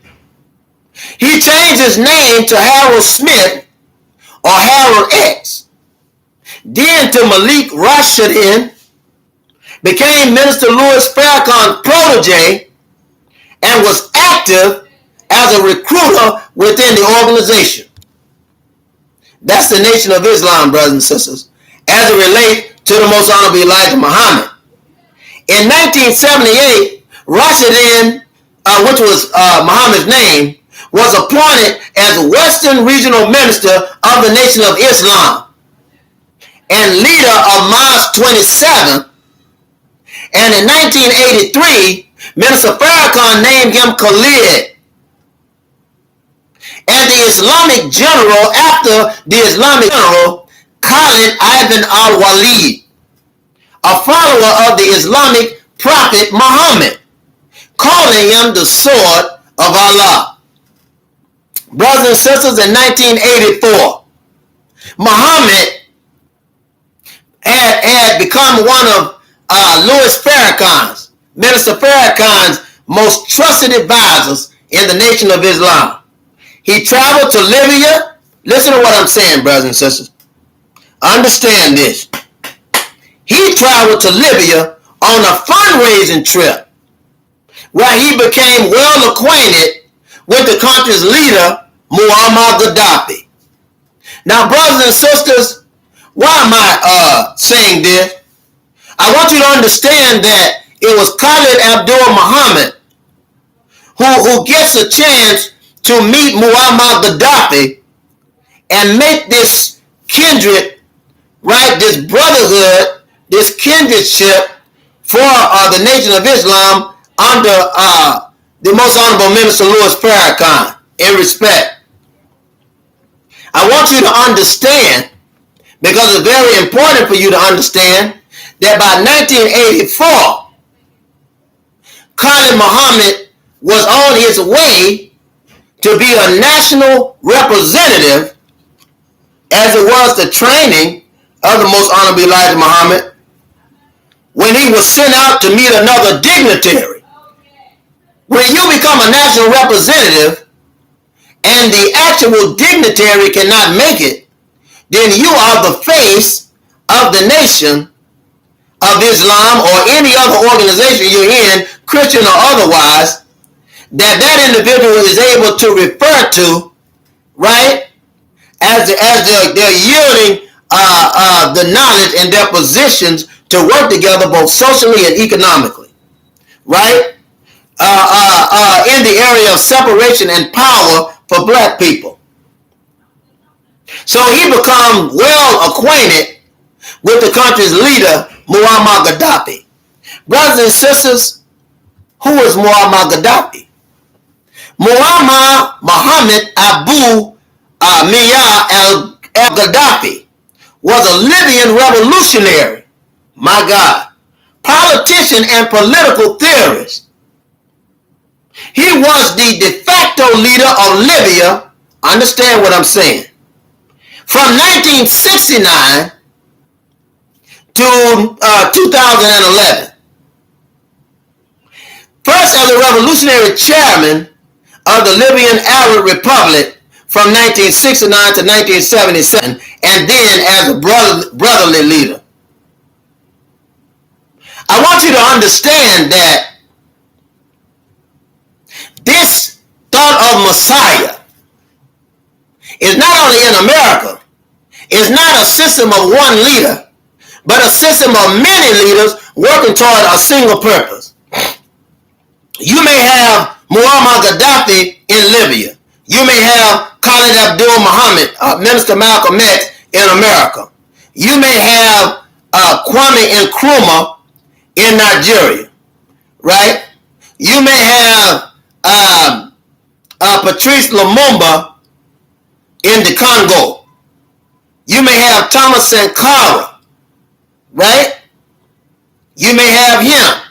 He changed his name to Harold Smith or Harold X. Then to Malik Rashidin, became Minister Louis Farrakhan's protege, and was active as a recruiter within the organization. That's the Nation of Islam, brothers and sisters, as it relates to the Most Honorable Elijah Muhammad. In 1978, Rashidin, which was Muhammad's name, was appointed as Western Regional Minister of the Nation of Islam and leader of Mosque 27. And in 1983, Minister Farrakhan named him Khalid. And the Islamic general, after the Islamic general, Khalid Ibn al-Walid, a follower of the Islamic prophet Muhammad, calling him the sword of Allah. Brothers and sisters, in 1984, Muhammad had become one of Louis Farrakhan's, Minister Farrakhan's most trusted advisors in the Nation of Islam. He traveled to Libya. Listen to what I'm saying, brothers and sisters. Understand this. He traveled to Libya on a fundraising trip where he became well acquainted with the country's leader, Muammar Gaddafi. Now, brothers and sisters, why am I saying this? I want you to understand that it was Khalid Abdul Muhammad who gets a chance to meet Muammar Gaddafi and make this kindred, right, this brotherhood, this kindredship for the Nation of Islam under the Most Honorable Minister Louis Farrakhan in respect. I want you to understand, because it's very important for you to understand, that by 1984, Khalid Muhammad was on his way to be a national representative, as it was the training of the Most Honorable Elijah Muhammad, when he was sent out to meet another dignitary. When you become a national representative and the actual dignitary cannot make it, then you are the face of the Nation of Islam or any other organization you're in, Christian or otherwise, that individual is able to refer to, right, as they're yielding the knowledge and their positions to work together both socially and economically, right, in the area of separation and power for black people. So he became well acquainted with the country's leader, Muammar Gaddafi. Brothers and sisters, who is Muammar Gaddafi? Muammar Mohammed Abu Millere al-Gaddafi was a Libyan revolutionary, my God, politician and political theorist. He was the de facto leader of Libya, understand what I'm saying, from 1969 to 2011. First as a revolutionary chairman of the Libyan Arab Republic from 1969 to 1977, and then as a brotherly leader. I want you to understand that this thought of Messiah is not only in America, it's not a system of one leader, but a system of many leaders working toward a single purpose. You may have Muammar Gaddafi in Libya. You may have Khalid Abdul Muhammad, Minister Malcolm X in America. You may have Kwame Nkrumah in Nigeria, right? You may have Patrice Lumumba in the Congo. You may have Thomas Sankara, right? You may have him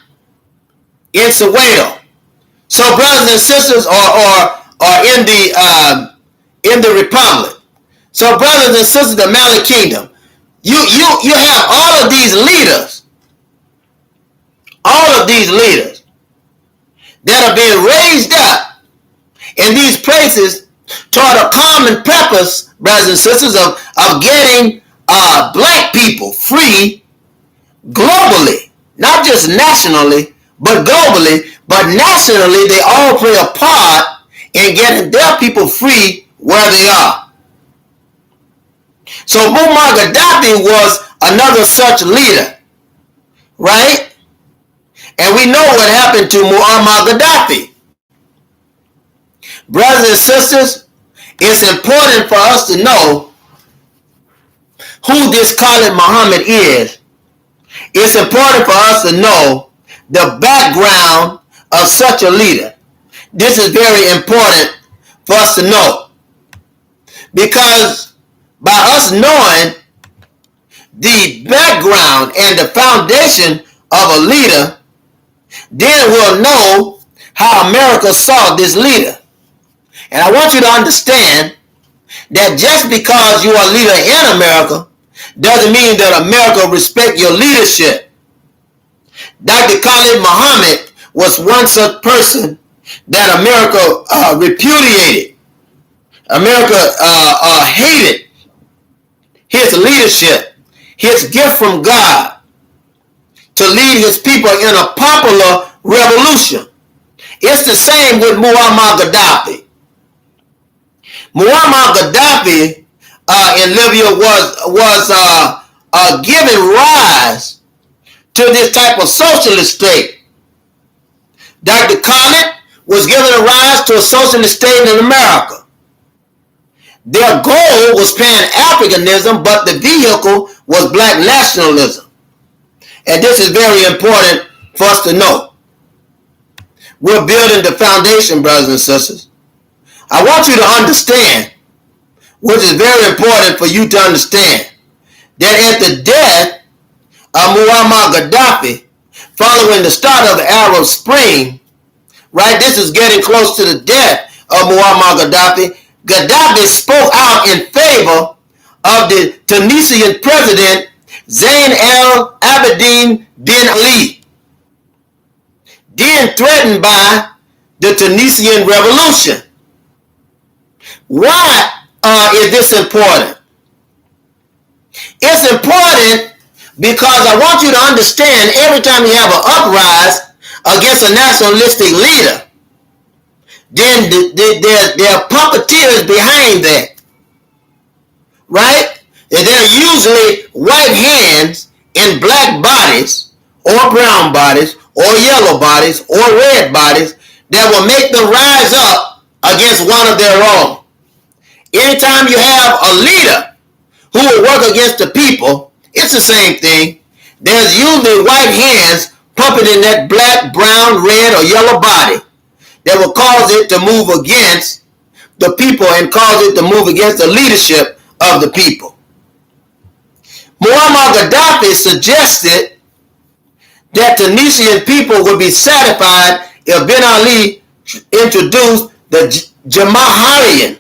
in Soweto. So brothers and sisters are in the Republic. So brothers and sisters of the Mali Kingdom, you have all of these leaders that are being raised up in these places toward a common purpose, brothers and sisters, of getting black people free globally, not just nationally, but globally. But nationally, they all play a part in getting their people free where they are. So Muammar Gaddafi was another such leader, right? And we know what happened to Muammar Gaddafi. Brothers and sisters, it's important for us to know who this Khalid Muhammad is. It's important for us to know the background of such a leader. This is very important for us to know, because by us knowing the background and the foundation of a leader, then we'll know how America saw this leader. And I want you to understand that just because you are a leader in America doesn't mean that America respects your leadership. Dr. Khalid Muhammad was one such person that America repudiated. America hated his leadership, his gift from God to lead his people in a popular revolution. It's the same with Muammar Gaddafi. Muammar Gaddafi in Libya was giving rise to this type of socialist state. Dr. Khalid was giving a rise to a socialist state in America. Their goal was Pan-Africanism, but the vehicle was black nationalism. And this is very important for us to know. We're building the foundation, brothers and sisters. I want you to understand, which is very important for you to understand, that at the death of Muammar Gaddafi, following the start of the Arab Spring, right, this is getting close to the death of Muammar Gaddafi. Gaddafi spoke out in favor of the Tunisian president Zayn al-Abidine bin Ali, then threatened by the Tunisian revolution. Why is this important? It's important because I want you to understand, every time you have an uprising against a nationalistic leader, then there are puppeteers behind that, right? And they're usually white hands in black bodies, or brown bodies, or yellow bodies, or red bodies that will make them rise up against one of their own. Anytime you have a leader who will work against the people, it's the same thing. There's usually white hands pumping in that black, brown, red, or yellow body that will cause it to move against the people and cause it to move against the leadership of the people. Muammar Gaddafi suggested that Tunisian people would be satisfied if Ben Ali introduced the Jamahirian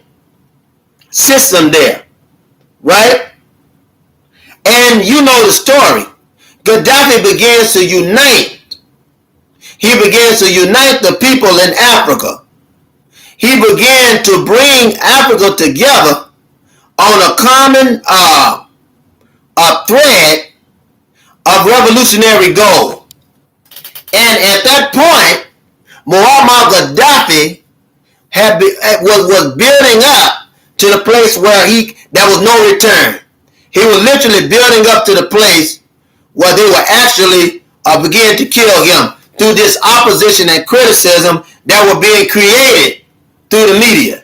system there, right? And you know the story. Gaddafi begins to unite. He begins to unite the people in Africa. He began to bring Africa together on a common thread of revolutionary goal. And at that point, Muammar Gaddafi was building up to the place where there was no return. He was literally building up to the place where they were actually beginning to kill him through this opposition and criticism that were being created through the media.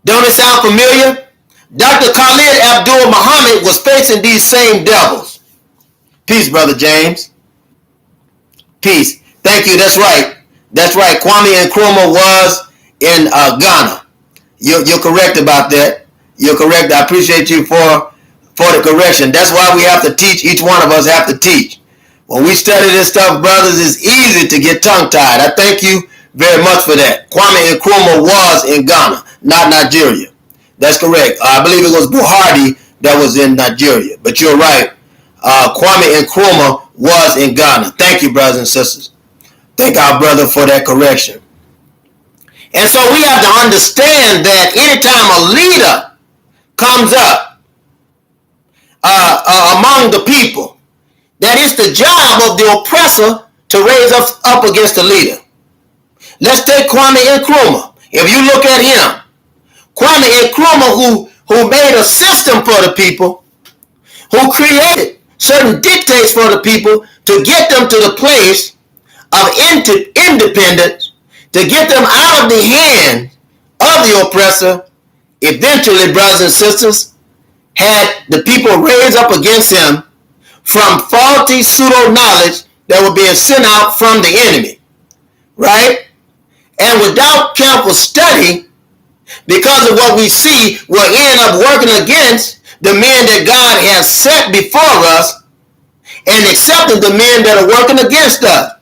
Don't it sound familiar? Dr. Khalid Abdul Muhammad was facing these same devils. Peace, Brother James. Peace. Thank you. That's right. That's right. Kwame Nkrumah was in Ghana. You're correct about that. You're correct. I appreciate you for the correction. That's why we have to teach. Each one of us have to teach. When we study this stuff, brothers, it's easy to get tongue-tied. I thank you very much for that. Kwame Nkrumah was in Ghana. not Nigeria. That's correct. I believe it was Buhari that was in Nigeria. But you're right. Kwame Nkrumah was in Ghana. Thank you, brothers and sisters. Thank our brother for that correction. And so we have to understand that anytime a leader comes up among the people, that it's the job of the oppressor to raise us up against the leader. Let's take Kwame Nkrumah. If you look at him, Kwame Nkrumah, who made a system for the people, who created certain dictates for the people to get them to the place of independence, to get them out of the hands of the oppressor, eventually, brothers and sisters, had the people raised up against him from faulty pseudo-knowledge that were being sent out from the enemy, right? And without careful study, because of what we see, we'll end up working against the men that God has set before us and accepting the men that are working against us.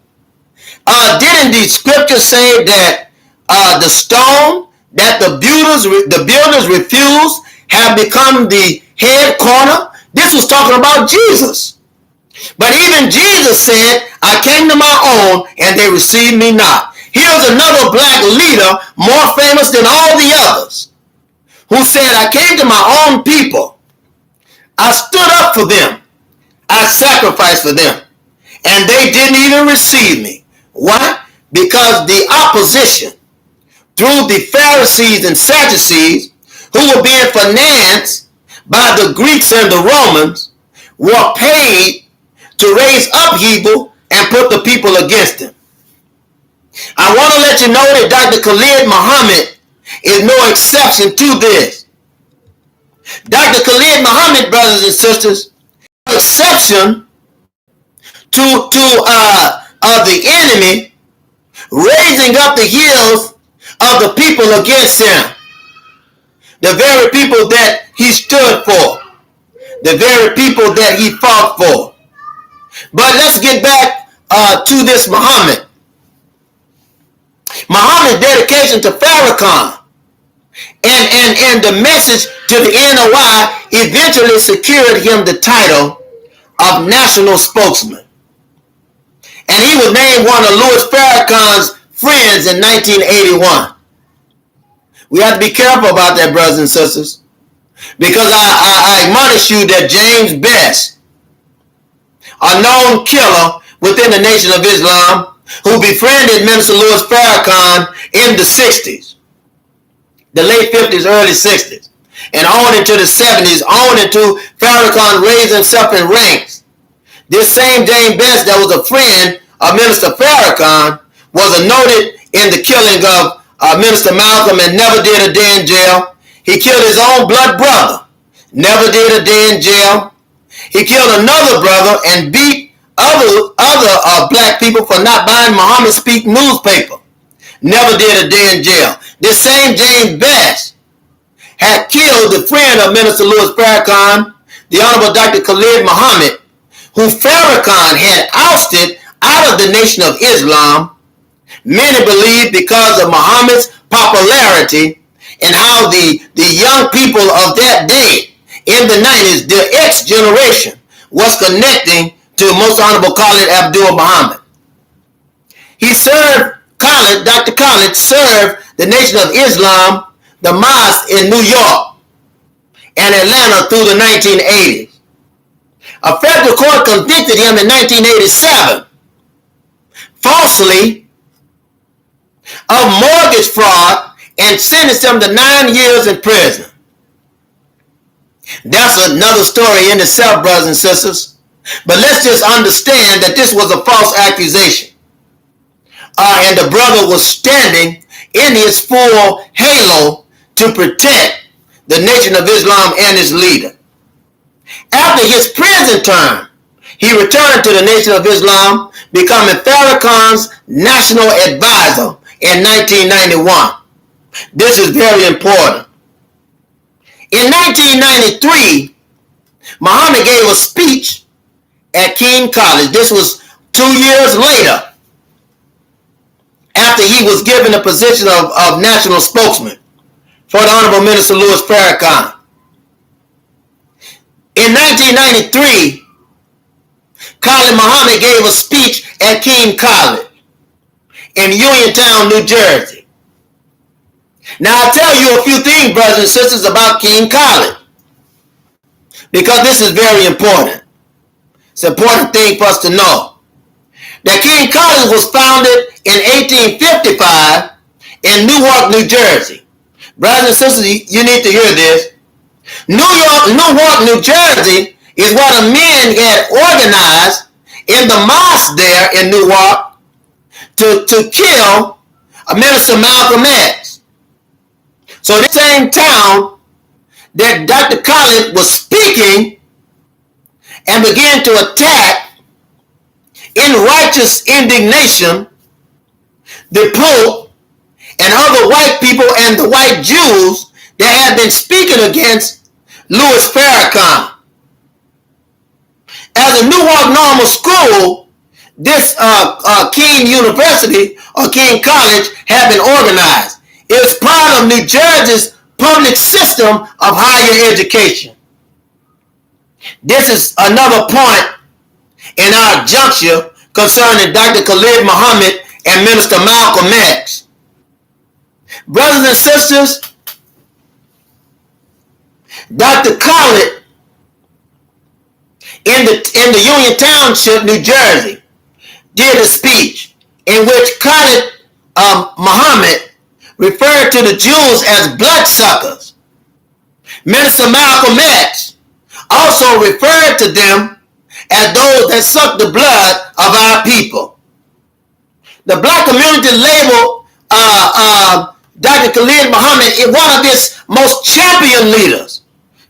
Didn't the scripture say that the stone that the builders refused have become the head corner? This was talking about Jesus. But even Jesus said, I came to my own and they received me not. Here's another black leader, more famous than all the others, who said, I came to my own people. I stood up for them. I sacrificed for them. And they didn't even receive me. Why? Because the opposition through the Pharisees and Sadducees, who were being financed by the Greeks and the Romans, were paid to raise upheaval and put the people against him. I want to let you know that Dr. Khalid Muhammad is no exception to this. Dr. Khalid Muhammad, brothers and sisters, no exception to the enemy raising up the heels of the people against him. The very people that he stood for. The very people that he fought for. But let's get back to this Muhammad. Muhammad's dedication to Farrakhan and the message to the NOI eventually secured him the title of national spokesman. And he was named one of Louis Farrakhan's friends in 1981. We have to be careful about that, brothers and sisters, because I admonish you that James Best, a known killer within the Nation of Islam, who befriended Minister Louis Farrakhan in the 60s, the late 50s, early 60s, and on into the 70s, on into Farrakhan raised himself in ranks. This same James Best that was a friend of Minister Farrakhan was noted in the killing of Minister Malcolm and never did a day in jail. He killed his own blood brother, never did a day in jail. He killed another brother and beat other black people for not buying Muhammad Speak newspaper. Never did a day in jail. This same James Best had killed the friend of Minister Louis Farrakhan, the Honorable Dr. Khalid Muhammad, who Farrakhan had ousted out of the Nation of Islam. Many believe because of Muhammad's popularity and how the young people of that day in the 90s, the X generation, was connecting to Most Honorable Khalid Abdul Muhammad. He served Dr. Khalid served the Nation of Islam, the mosque in New York and Atlanta through the 1980s. A federal court convicted him in 1987 falsely of mortgage fraud and sentenced him to 9 years in prison. That's another story in itself, brothers and sisters. But let's just understand that this was a false accusation. And the brother was standing in his full halo to protect the Nation of Islam and its leader. After his prison term, he returned to the Nation of Islam, becoming Farrakhan's national advisor in 1991. This is very important. In 1993, Muhammad gave a speech at King College. This was 2 years later, after he was given the position of national spokesman for the Honorable Minister Louis Farrakhan. In 1993, Khalid Muhammad gave a speech at King College in Uniontown, New Jersey. Now, I'll tell you a few things, brothers and sisters, about King College, because this is very important. It's an important thing for us to know. That King College was founded in 1855 in Newark, New Jersey. Brothers and sisters, you need to hear this. Newark, New Jersey is where the men had organized in the mosque there in Newark to kill Minister Malcolm X. So this same town that Dr. Khalid was speaking and began to attack in righteous indignation the Pope and other white people and the white Jews that had been speaking against Louis Farrakhan. As a Newark Normal School, this King University or King College had been organized. It was part of New Jersey's public system of higher education. This is another point in our juncture concerning Dr. Khalid Muhammad and Minister Malcolm X. Brothers and sisters, Dr. Khalid in the Union Township, New Jersey, did a speech in which Khalid Muhammad referred to the Jews as bloodsuckers. Minister Malcolm X also referred to them as those that suck the blood of our people. The black community labeled Dr. Khalid Muhammad is one of its most champion leaders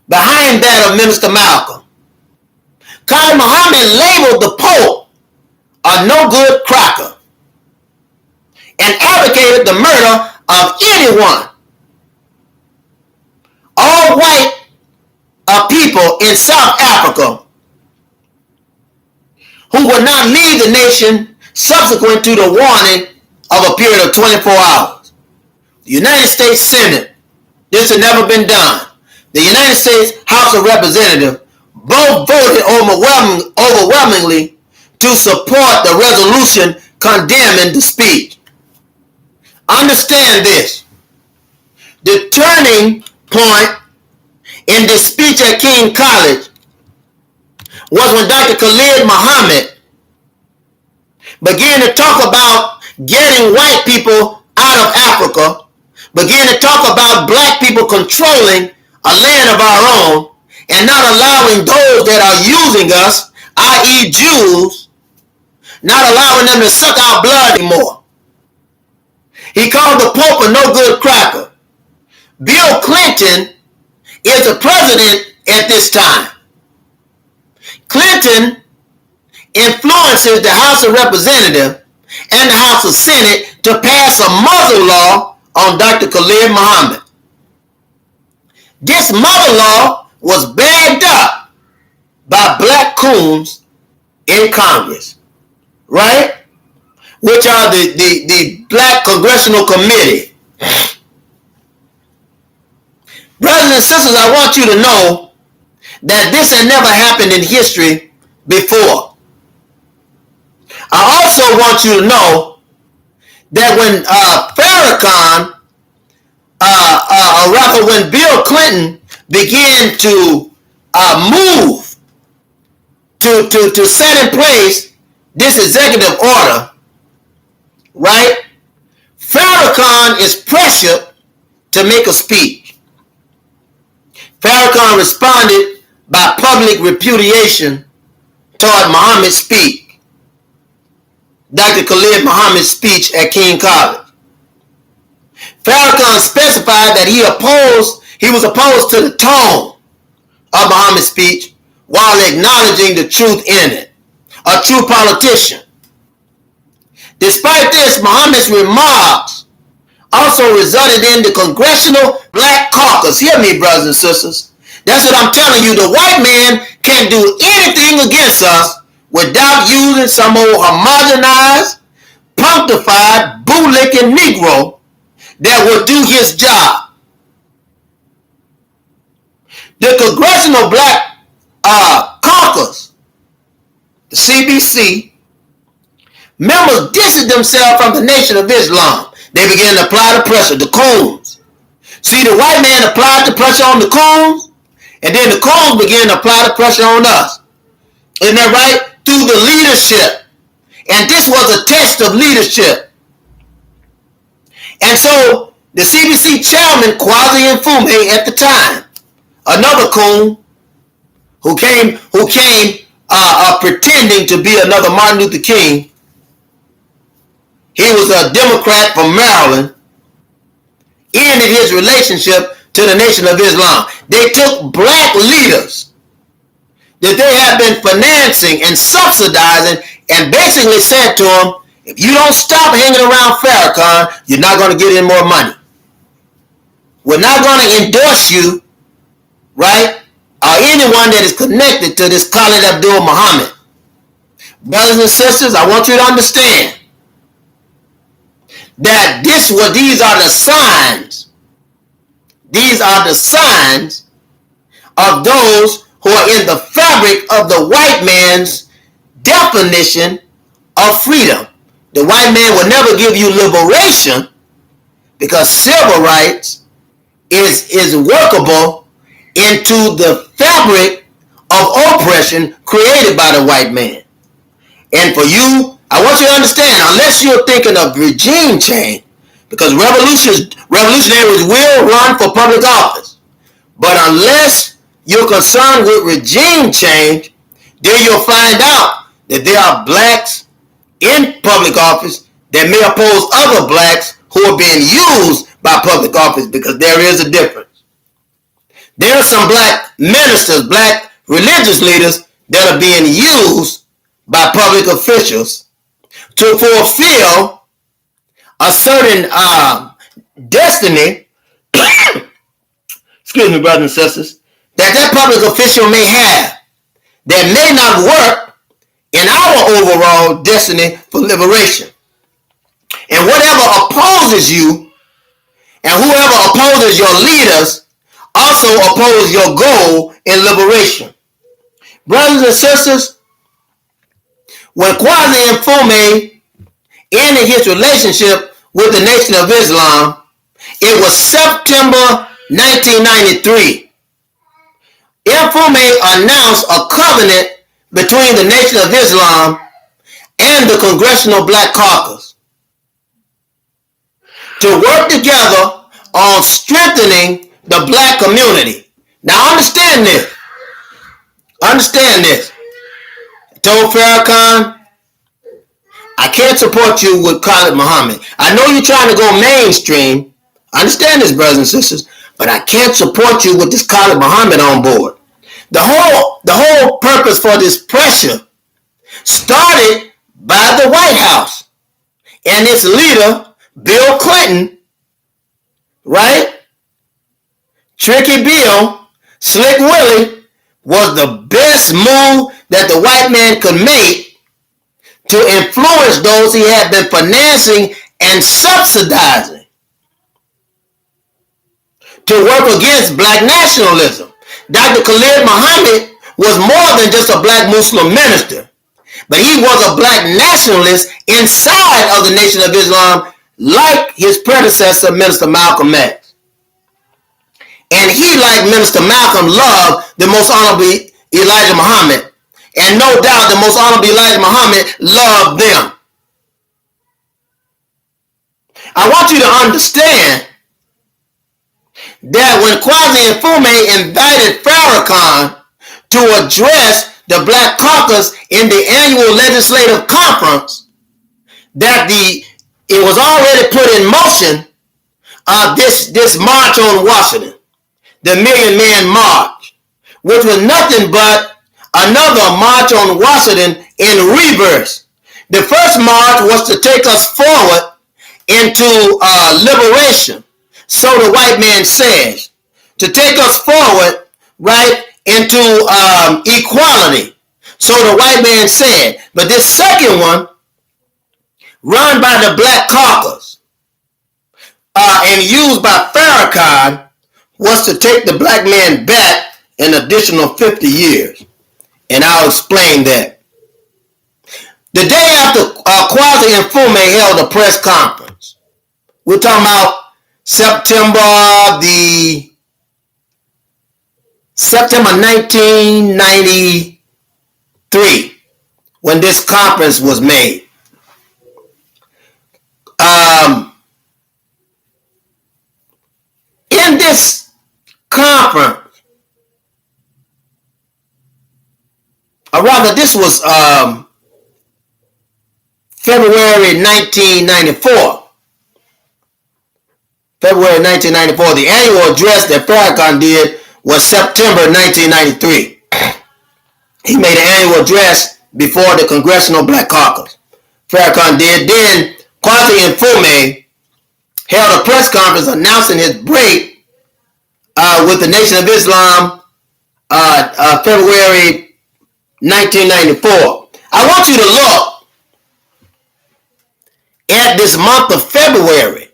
behind that of Minister Malcolm. Khalid Muhammad labeled the Pope a no-good cracker and advocated the murder of anyone. All white people in South Africa who would not leave the nation subsequent to the warning of a period of 24 hours. The United States Senate, this had never been done. The United States House of Representatives both voted overwhelmingly to support the resolution condemning the speech. Understand this. The turning point in this speech at King College was when Dr. Khalid Muhammad began to talk about getting white people out of Africa, began to talk about black people controlling a land of our own and not allowing those that are using us, i.e. Jews, not allowing them to suck our blood anymore. He called the Pope a no-good cracker. Bill Clinton is the president at this time. Clinton influences the House of Representatives and the House of Senate to pass a muzzle law on Dr. Khalid Muhammad. This muzzle law was bagged up by black coons in Congress, right? Which are the Black Congressional Committee. Brothers and sisters, I want you to know that this had never happened in history before. I also want you to know that when Farrakhan, or rather when Bill Clinton began to move to set in place this executive order, right? Farrakhan is pressured to make a speech. Farrakhan responded by public repudiation toward Muhammad's speech, Dr. Khalid Muhammad's speech at King College. Farrakhan specified that he was opposed to the tone of Muhammad's speech while acknowledging the truth in it. A true politician. Despite this, Muhammad's remarks also resulted in the Congressional Black Caucus. Hear me, brothers and sisters. That's what I'm telling you. The white man can't do anything against us without using some old homogenized, punctified, bootlicking Negro that will do his job. The Congressional Black Caucus, the CBC, members distanced themselves from the Nation of Islam. They began to apply the pressure, the Coons. See, the white man applied the pressure on the Coons, and then the Coons began to apply the pressure on us. Isn't that right? Through the leadership. And this was a test of leadership. And so the CBC chairman, Kwame Nkrumah, at the time, another Coon who came pretending to be another Martin Luther King. He was a Democrat from Maryland. Ended his relationship to the Nation of Islam. They took black leaders that they had been financing and subsidizing and basically said to them, if you don't stop hanging around Farrakhan, you're not going to get any more money. We're not going to endorse you, right? Or anyone that is connected to this Khalid Abdul Muhammad. Brothers and sisters, I want you to understand that these are the signs. These are the signs of those who are in the fabric of the white man's definition of freedom. The white man will never give you liberation because civil rights is workable into the fabric of oppression created by the white man. And for you, I want you to understand, unless you're thinking of regime change, because revolutionaries will run for public office, but unless you're concerned with regime change, then you'll find out that there are blacks in public office that may oppose other blacks who are being used by public office, because there is a difference. There are some black ministers, black religious leaders that are being used by public officials to fulfill a certain destiny, excuse me, brothers and sisters, that public official may have that may not work in our overall destiny for liberation. And whatever opposes you and whoever opposes your leaders also oppose your goal in liberation. Brothers and sisters, when Kwame Nkrumah ended his relationship with the Nation of Islam, it was September 1993. Nkrumah announced a covenant between the Nation of Islam and the Congressional Black Caucus to work together on strengthening the black community. Now understand this. Understand this. I told Farrakhan, I can't support you with Khalid Muhammad. I know you're trying to go mainstream. I understand this, brothers and sisters, but I can't support you with this Khalid Muhammad on board. The whole purpose for this pressure started by the White House and its leader, Bill Clinton, right? Tricky Bill, Slick Willie, was the best move that the white man could make to influence those he had been financing and subsidizing to work against black nationalism. Dr. Khalid Muhammad was more than just a black Muslim minister, but he was a black nationalist inside of the Nation of Islam, like his predecessor, Minister Malcolm X. And he, like Minister Malcolm, loved the Most Honorable Elijah Muhammad. And no doubt the Most Honorable Elijah Muhammad loved them. I want you to understand that when Kwame Nkrumah invited Farrakhan to address the Black Caucus in the annual legislative conference, that it was already put in motion this march on Washington, the Million Man March, which was nothing but another march on Washington in reverse. The first march was to take us forward into liberation, so the white man says, to take us forward, right, into equality, so the white man said. But this second one, run by the Black Caucus and used by Farrakhan, was to take the black man back an additional 50 years. And I'll explain that. The day after Kwasi and Fume held a press conference, we're talking about September 1993, when this conference was made. In this conference, or rather, this was February 1994. February 1994. The annual address that Farrakhan did was September 1993. He made an annual address before the Congressional Black Caucus. Farrakhan did. Then Kwasi and Fume held a press conference announcing his break with the Nation of Islam February 1994. I want you to look at this month of February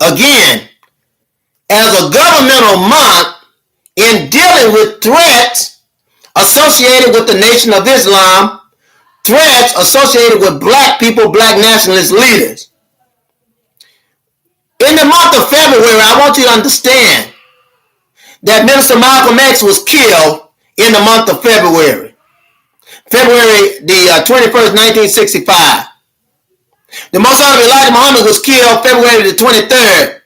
again as a governmental month in dealing with threats associated with the Nation of Islam, threats associated with black people, black nationalist leaders. In the month of February, I want you to understand that Minister Malcolm X was killed in the month of February. February the 21st, 1965. The Most Honorable Elijah Muhammad was killed February the 23rd,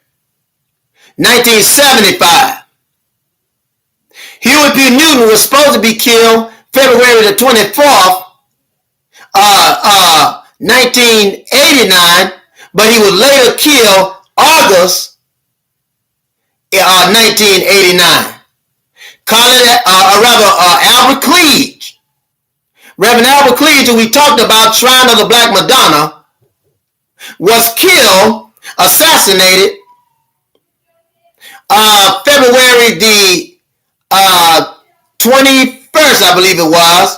1975. Huey P. Newton was supposed to be killed February the 24th, 1989, but he was later killed August 1989. Albert Cleage, Reverend Albert Cleage, who we talked about, Shrine of the Black Madonna, was killed, assassinated, February the 21st, I believe it was,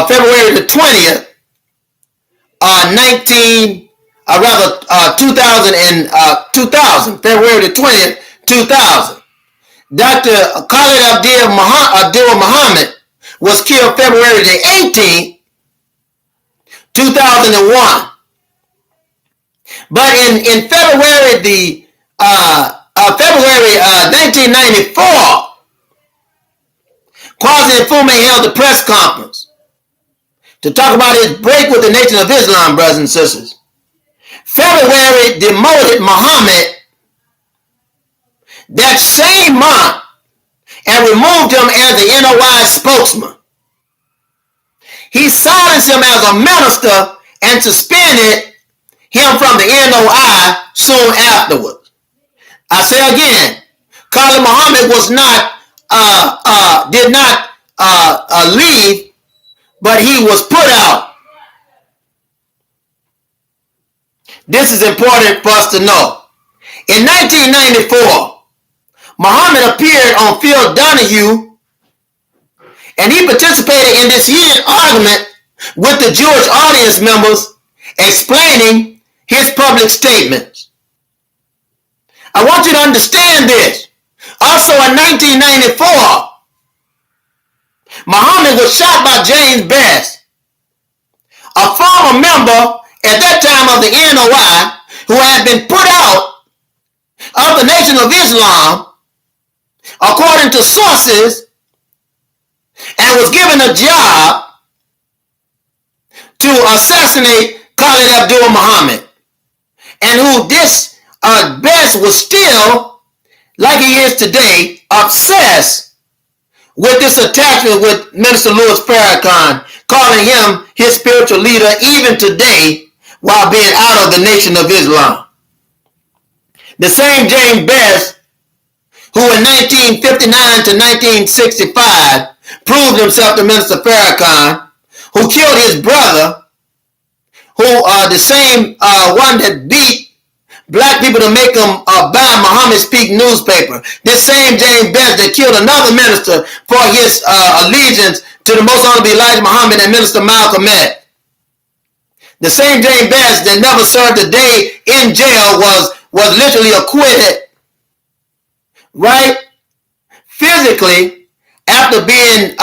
February the 20th, 2000, February the 20th, 2000. Dr. Khalid Abdul Muhammad was killed February the 18th, 2001. But in February the February 1994, Kwasi and Fume held a press conference to talk about his break with the Nation of Islam, brothers and sisters. February demoted Muhammad that same month and removed him as the NOI spokesman. He silenced him as a minister and suspended him from the NOI soon afterwards. I say again, Khalid Muhammad did not leave, but he was put out. This is important for us to know. In 1994, Muhammad appeared on Phil Donahue, and he participated in this heated argument with the Jewish audience members, explaining his public statements. I want you to understand this. Also in 1994, Muhammad was shot by James Best, a former member at that time of the NOI, who had been put out of the Nation of Islam, according to sources, and was given a job to assassinate Khalid Abdul Muhammad, and who this Best was still, like he is today, obsessed with this attachment with Minister Louis Farrakhan, calling him his spiritual leader even today while being out of the Nation of Islam. The same James Best who in 1959 to 1965 proved himself to Minister Farrakhan, who killed his brother, who the same one that beat black people to make them buy Muhammad Speak newspaper. This same James Best that killed another minister for his allegiance to the Most Honorable Elijah Muhammad and Minister Malcolm X. The same James Best that never served a day in jail was literally acquitted, right? basically after being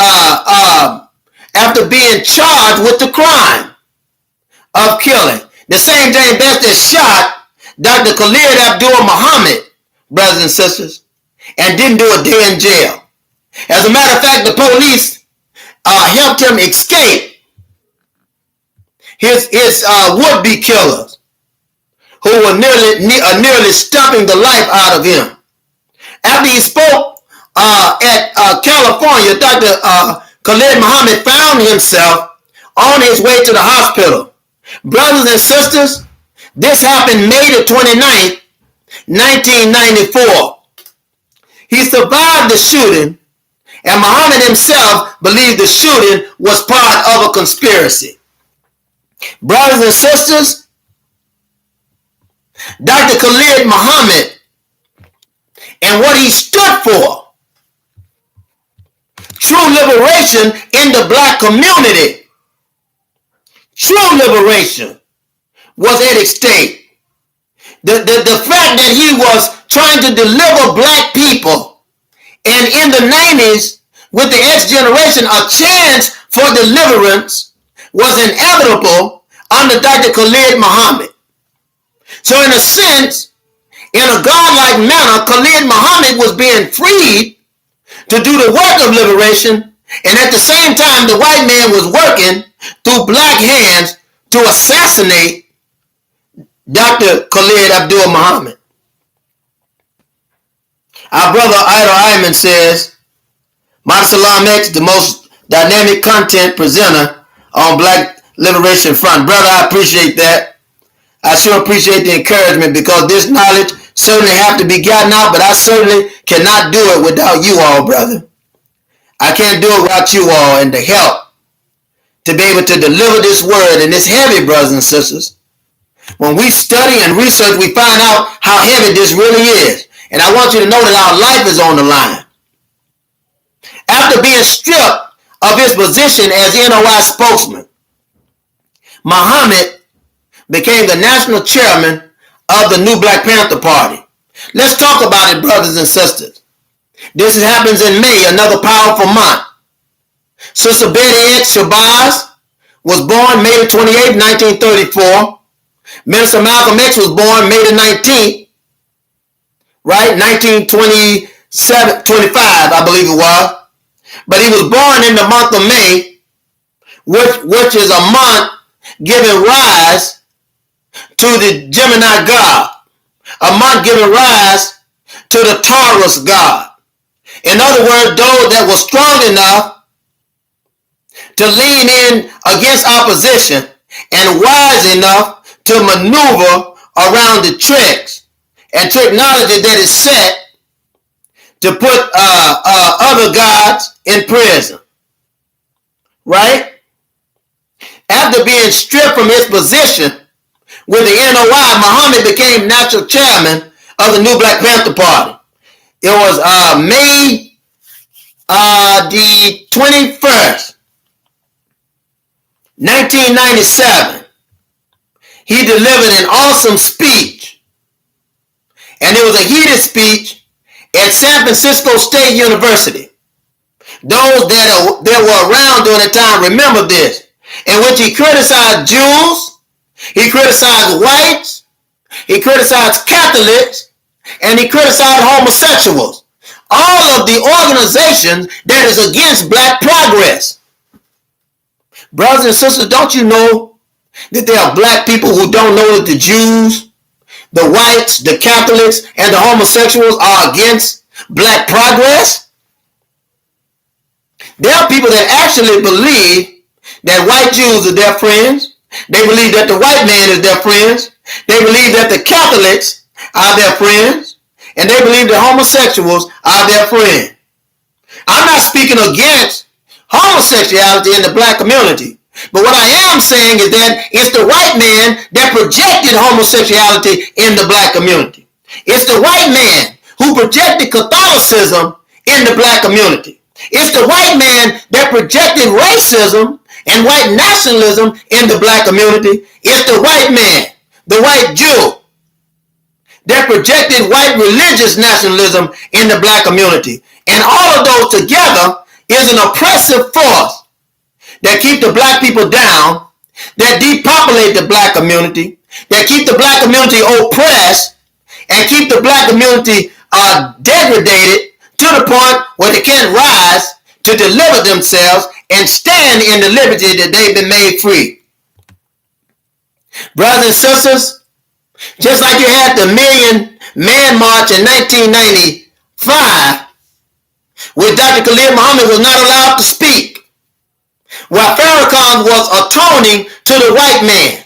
charged with the crime of killing. The same James Best that shot Dr. Khalid Abdul Muhammad, brothers and sisters, and didn't do a day in jail. As a matter of fact, the police helped him escape his would-be killers, who were nearly stomping the life out of him. After he spoke at California, Dr. Khalid Muhammad found himself on his way to the hospital. Brothers and sisters, this happened May the 29th, 1994. He survived the shooting, and Muhammad himself believed the shooting was part of a conspiracy. Brothers and sisters, Dr. Khalid Muhammad and what he stood for, true liberation in the black community, true liberation, was at stake. The fact that he was trying to deliver black people, and in the 90s, with the X generation, a chance for deliverance was inevitable under Dr. Khalid Muhammad. So in a sense, in a godlike manner, Khalid Muhammad was being freed to do the work of liberation, and at the same time, the white man was working through black hands to assassinate Dr. Khalid Abdul Muhammad. Our brother Idle Ayman says, Mauricelm-Lei, the most dynamic content presenter on Black Liberation Front. Brother, I appreciate that. I sure appreciate the encouragement, because this knowledge certainly have to be gotten out, but I certainly cannot do it without you all, brother. I can't do it without you all and the help to be able to deliver this word, and it's heavy, brothers and sisters. When we study and research, we find out how heavy this really is. And I want you to know that our life is on the line. After being stripped of his position as NOI spokesman, Muhammad became the national chairman of the new Black Panther Party. Let's talk about it, brothers and sisters. This happens in May, another powerful month. Sister Betty X. Shabazz was born May 28, 1934. Minister Malcolm X was born May the 19th, right? 1927, 25, I believe it was. But he was born in the month of May, which is a month giving rise to the Gemini god, a month giving rise to the Taurus god. In other words, those that were strong enough to lean in against opposition and wise enough to maneuver around the tricks and technology that is set to put other gods in prison. Right? After being stripped from his position with the NOI, Muhammad became national chairman of the new Black Panther Party. It was May the 21st, 1997. He delivered an awesome speech, and it was a heated speech at San Francisco State University. Those that were around during the time remember this, in which he criticized Jews, he criticized whites, he criticized Catholics, and he criticized homosexuals. All of the organizations that is against black progress. Brothers and sisters, don't you know that there are black people who don't know that the Jews, the whites, the Catholics, and the homosexuals are against black progress? There are people that actually believe that white Jews are their friends. They believe that the white man is their friends. They believe that the Catholics are their friends. And they believe that homosexuals are their friends. I'm not speaking against homosexuality in the black community. But what I am saying is that it's the white man that projected homosexuality in the black community. It's the white man who projected Catholicism in the black community. It's the white man that projected racism and white nationalism in the black community. It's the white man, the white Jew, that projected white religious nationalism in the black community. And all of those together is an oppressive force that keep the black people down, that depopulate the black community, that keep the black community oppressed, and keep the black community degraded to the point where they can't rise to deliver themselves and stand in the liberty that they've been made free. Brothers and sisters, just like you had the Million Man March in 1995, where Dr. Khalid Muhammad was not allowed to speak, where Farrakhan was atoning to the white man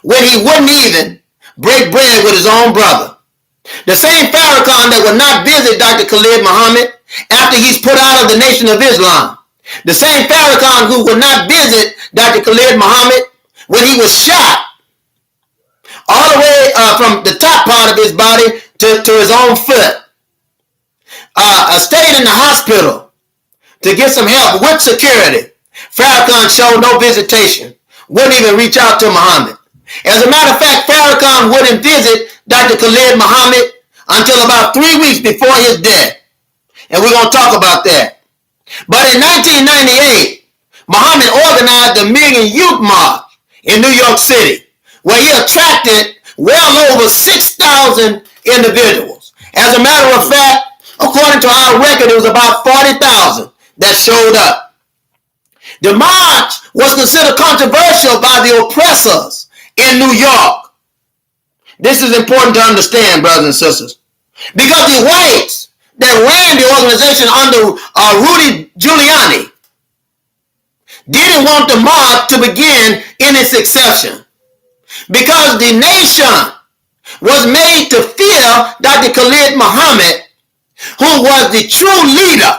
when he wouldn't even break bread with his own brother. The same Farrakhan that would not visit Dr. Khalid Muhammad after he's put out of the Nation of Islam. The same Farrakhan who would not visit Dr. Khalid Muhammad when he was shot all the way from the top part of his body to his own foot. Stayed in the hospital to get some help with security. Farrakhan showed no visitation, wouldn't even reach out to Muhammad. As a matter of fact, Farrakhan wouldn't visit Dr. Khalid Muhammad until about 3 weeks before his death. And we're going to talk about that. But in 1998, Muhammad organized the Million Youth March in New York City, where he attracted well over 6,000 individuals. As a matter of fact, according to our record, it was about 40,000 that showed up. The march was considered controversial by the oppressors in New York. This is important to understand, brothers and sisters, because the whites that ran the organization under Rudy Giuliani didn't want the march to begin in its inception, because the nation was made to fear Dr. Khalid Muhammad, who was the true leader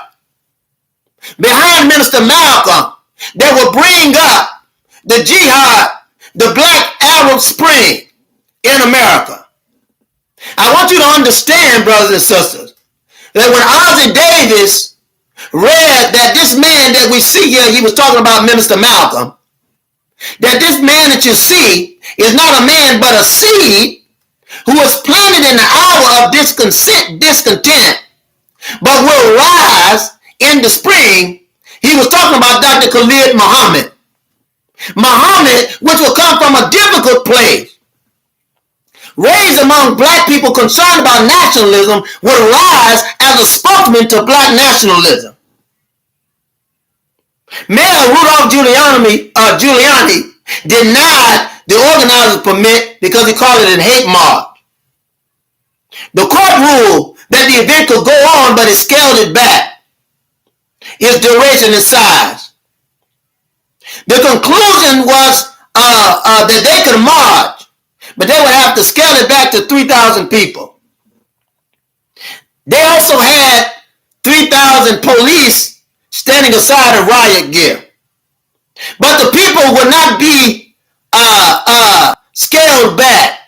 behind Minister Malcolm that would bring up the jihad, the Black Arab Spring in America. I want you to understand, brothers and sisters, that when Ozzie Davis read that this man that we see here, he was talking about Minister Malcolm, that this man that you see is not a man but a seed who was planted in the hour of discontent, but will rise in the spring. He was talking about Dr. Khalid Muhammad. Muhammad, which will come from a difficult place, raised among black people concerned about nationalism, will rise as a spokesman to black nationalism. Mayor Rudolph Giuliani denied the organizers permit because he called it a hate march. The court ruled that the event could go on, but it scaled it back, its duration and size. The conclusion was that they could march, but they would have to scale it back to 3,000 people. They also had 3,000 police standing aside of riot gear. But the people would not be scaled back,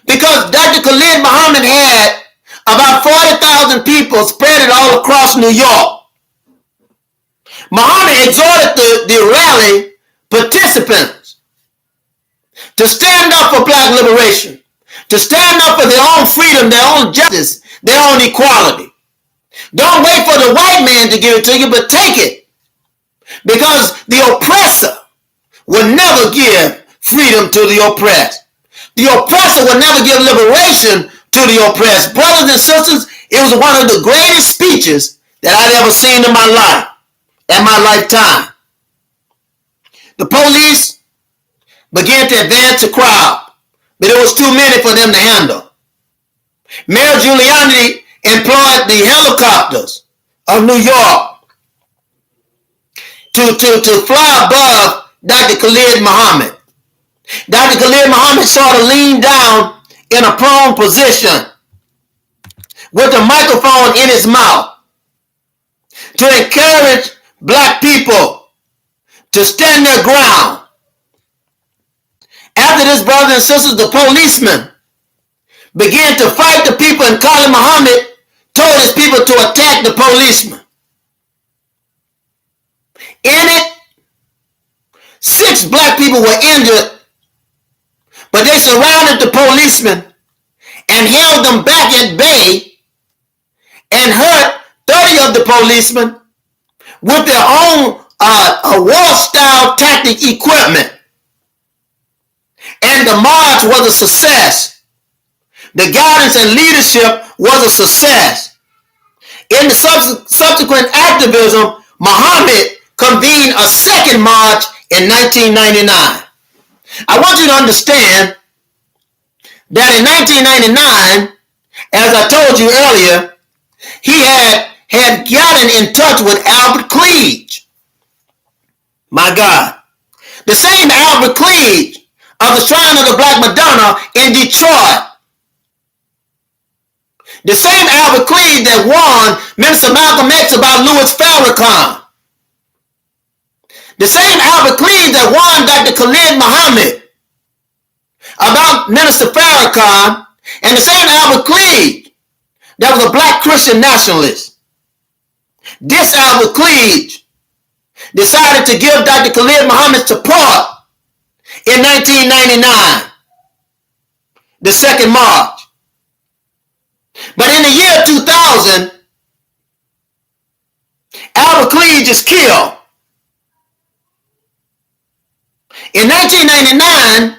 because Dr. Khalid Muhammad had about 40,000 people spread all across New York. Muhammad exhorted the rally participants to stand up for black liberation, to stand up for their own freedom, their own justice, their own equality. Don't wait for the white man to give it to you, but take it, because the oppressor will never give freedom to the oppressed. The oppressor will never give liberation to the oppressed. Brothers and sisters, it was one of the greatest speeches that I'd ever seen in my life, in my lifetime. The police began to advance the crowd, but it was too many for them to handle. Mayor Giuliani employed the helicopters of New York to fly above Dr. Khalid Muhammad. Dr. Khalid Muhammad sort of leaned down in a prone position with a microphone in his mouth to encourage black people to stand their ground. After this, brothers and sisters, the policemen began to fight the people, and Khalid Muhammad told his people to attack the policemen. In it, 6 black people were injured, but they surrounded the policemen and held them back at bay and hurt of the policemen with their own war-style tactic equipment. And the march was a success. The guidance and leadership was a success. In the subsequent activism, Muhammad convened a second march in 1999. I want you to understand that in 1999, as I told you earlier, he had gotten in touch with Albert Cleage. My God. The same Albert Cleage of the Shrine of the Black Madonna in Detroit. The same Albert Cleage that warned Minister Malcolm X about Louis Farrakhan. The same Albert Cleage that warned Dr. Khalid Muhammad about Minister Farrakhan, and the same Albert Cleage that was a black Christian nationalist. This Albert Cleage decided to give Dr. Khalid Muhammad support in 1999, the second march. But in the year 2000, Albert Cleage is killed. In 1999,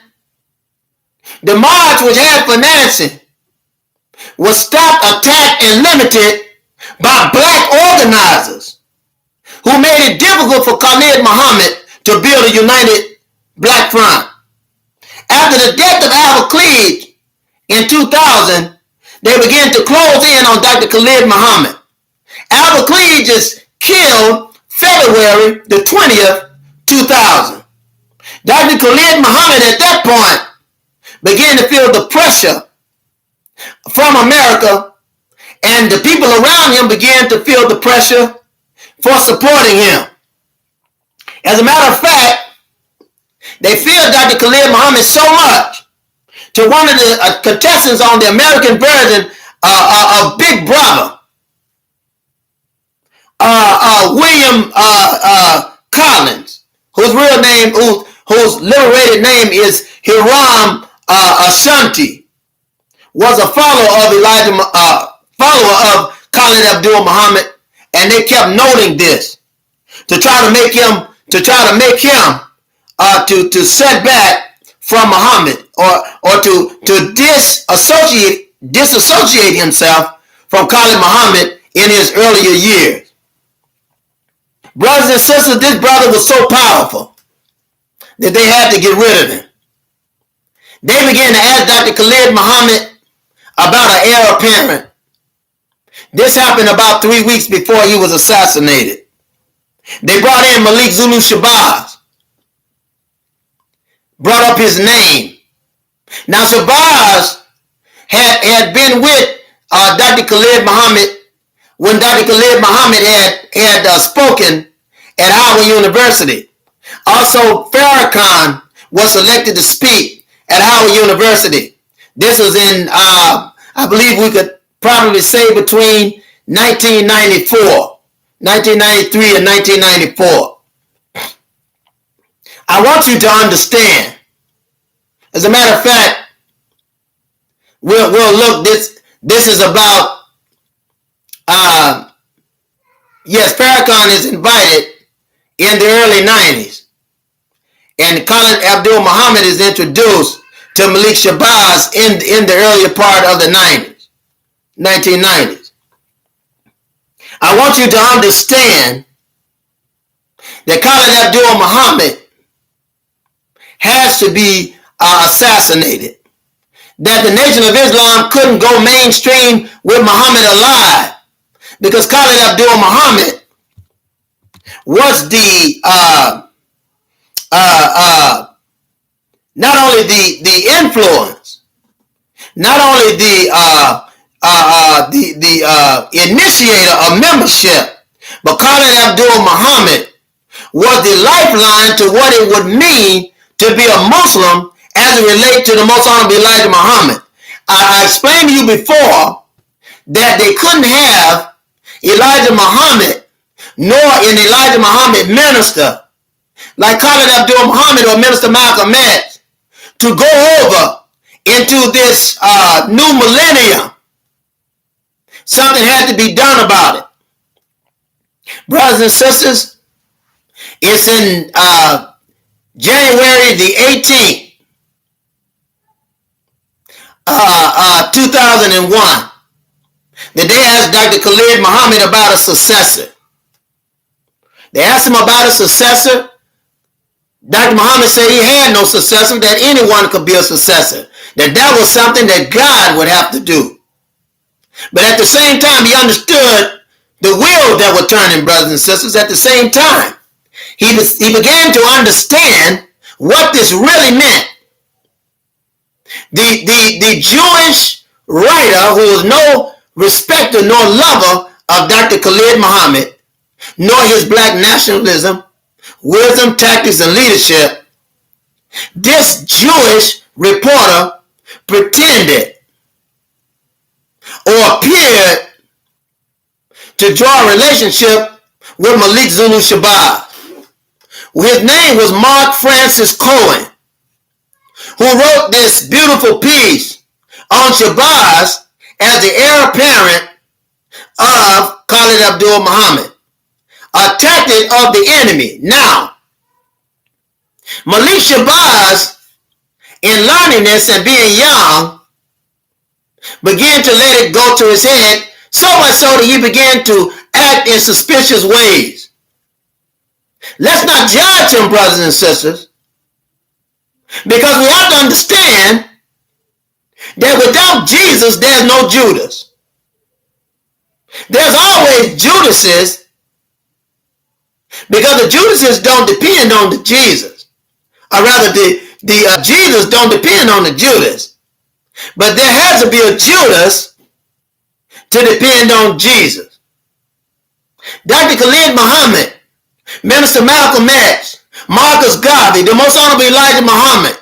the march, which had financing, was stopped, attacked, and limited by black organizers who made it difficult for Khalid Muhammad to build a united black front. After the death of Albert Cleage in 2000, they began to close in on Dr. Khalid Muhammad. Albert Cleage is killed February the 20th, 2000. Dr. Khalid Muhammad at that point began to feel the pressure from America, and the people around him began to feel the pressure for supporting him. As a matter of fact, they feared Dr. Khalid Muhammad so much to one of the contestants on the American version of Big Brother, William Collins, whose real name, whose liberated name is Hiram Ashanti, was a follower of Khalid Abdul Muhammad, and they kept noting this to try to make him to set back from Muhammad, or to disassociate himself from Khalid Muhammad in his earlier years. Brothers and sisters, this brother was so powerful that they had to get rid of him. They began to ask Dr. Khalid Muhammad about an heir apparent. This happened about 3 weeks before he was assassinated. They brought in Malik Zulu Shabazz, brought up his name. Now Shabazz had been with Dr. Khalid Muhammad when Dr. Khalid Muhammad had spoken at Howard University. Also, Farrakhan was selected to speak at Howard University. This was in, I believe we could probably say between 1993 and 1994. I want you to understand. As a matter of fact, we'll look, this is about, yes, Farrakhan is invited in the early 90s. And Khalid Abdul Muhammad is introduced to Malik Shabazz in the earlier part of the 1990s. I want you to understand that Khalid Abdul Muhammad has to be assassinated. That the Nation of Islam couldn't go mainstream with Muhammad alive, because Khalid Abdul Muhammad was the not only the influence, not only the initiator of membership, but Khalid Abdul Muhammad was the lifeline to what it would mean to be a Muslim as it relates to the Most Honorable Elijah Muhammad. I explained to you before that they couldn't have Elijah Muhammad nor an Elijah Muhammad minister like Khalid Abdul Muhammad or Minister Malcolm X to go over into this new millennium. Something had to be done about it. Brothers and sisters, it's in January the 18th, 2001, that they asked Dr. Khalid Muhammad about a successor. They asked him about a successor. Dr. Muhammad said he had no successor, that anyone could be a successor, that was something that God would have to do. But at the same time, he understood the wheels that were turning, brothers and sisters. At the same time, he began to understand what this really meant. The Jewish writer, who was no respecter nor lover of Dr. Khalid Muhammad, nor his black nationalism, wisdom, tactics, and leadership, this Jewish reporter pretended or appeared to draw a relationship with Malik Zulu Shabazz. His name was Mark Francis Cohen, who wrote this beautiful piece on Shabazz as the heir apparent of Khalid Abdul Muhammad, a tactic of the enemy. Now, Malik Shabazz, in learning this and being young, began to let it go to his head, so much so that he began to act in suspicious ways. Let's not judge him, brothers and sisters, because we have to understand that without Jesus, there's no Judas. There's always Judases, because the Judases don't depend on the Jesus. Or rather, the Jesus don't depend on the Judas. But there has to be a Judas to depend on Jesus. Dr. Khalid Muhammad, Minister Malcolm X, Marcus Garvey, the most honorable Elijah Muhammad.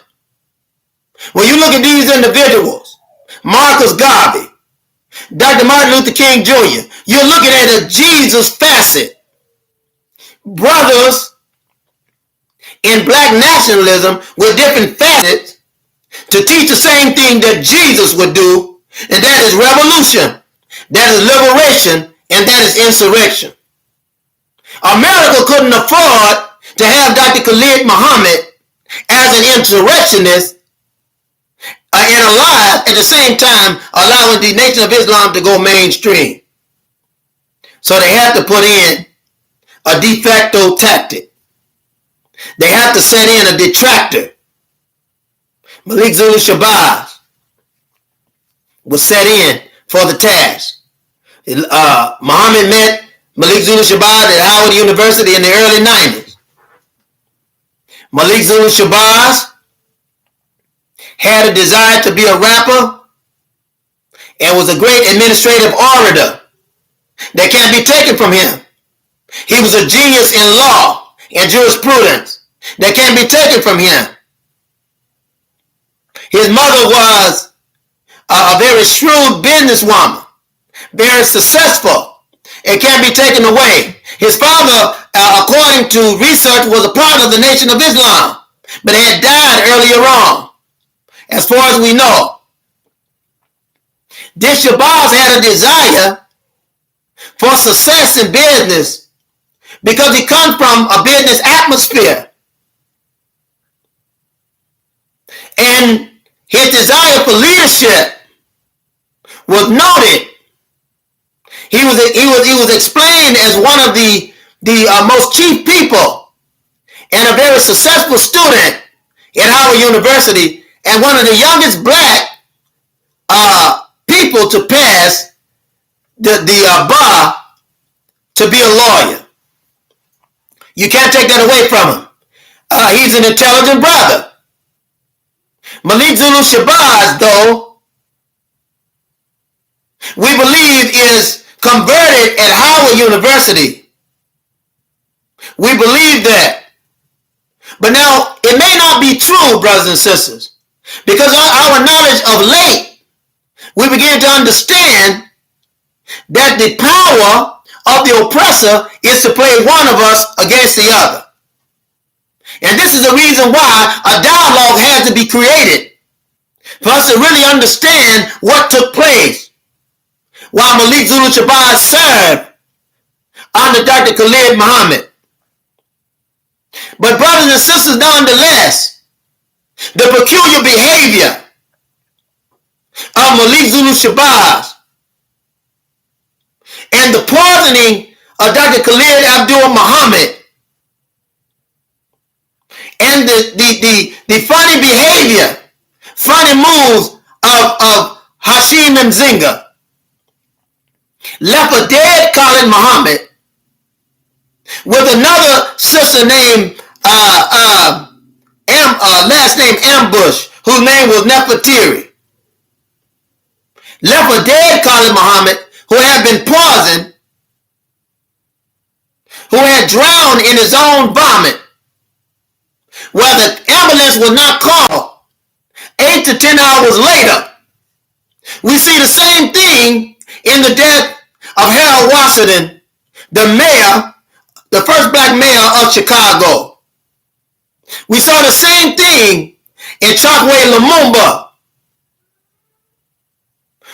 When you look at these individuals, Marcus Garvey, Dr. Martin Luther King Jr., you're looking at a Jesus facet. Brothers in black nationalism with different facets to teach the same thing that Jesus would do, and that is revolution, that is liberation, and that is insurrection. America couldn't afford to have Dr. Khalid Muhammad as an insurrectionist and alive at the same time allowing the Nation of Islam to go mainstream. So they had to put in a de facto tactic. They had to set in a detractor. Malik Zulu Shabazz was set in for the task. Muhammad met Malik Zulu Shabazz at Howard University in the early 90s. Malik Zulu Shabazz had a desire to be a rapper and was a great administrative orator that can't be taken from him. He was a genius in law and jurisprudence that can't be taken from him. His mother was a very shrewd businesswoman, very successful. It can't be taken away. His father, according to research, was a part of the Nation of Islam, but he had died earlier on, as far as we know. This Shabazz had a desire for success in business because he comes from a business atmosphere. And his desire for leadership was noted. He was explained as one of the most chief people and a very successful student at Howard University and one of the youngest black people to pass the bar to be a lawyer. You can't take that away from him. He's an intelligent brother. Malik Zulu Shabazz, though, we believe is converted at Howard University. We believe that. But now, it may not be true, brothers and sisters, because our knowledge of late, we begin to understand that the power of the oppressor is to play one of us against the other. And this is the reason why a dialogue had to be created for us to really understand what took place while Malik Zulu Shabazz served under Dr. Khalid Muhammad. But brothers and sisters, nonetheless, the peculiar behavior of Malik Zulu Shabazz and the poisoning of Dr. Khalid Abdul Muhammad and the funny behavior, funny moves of Hashim Mzinga left a dead Khalid Muhammad with another sister named last name Ambush, whose name was Nefertiri. Left a dead Khalid Muhammad who had been poisoned, who had drowned in his own vomit, where the ambulance was not called 8 to 10 hours later. We see the same thing in the death of Harold Washington, the mayor, the first black mayor of Chicago. We saw the same thing in Chokwe Lumumba,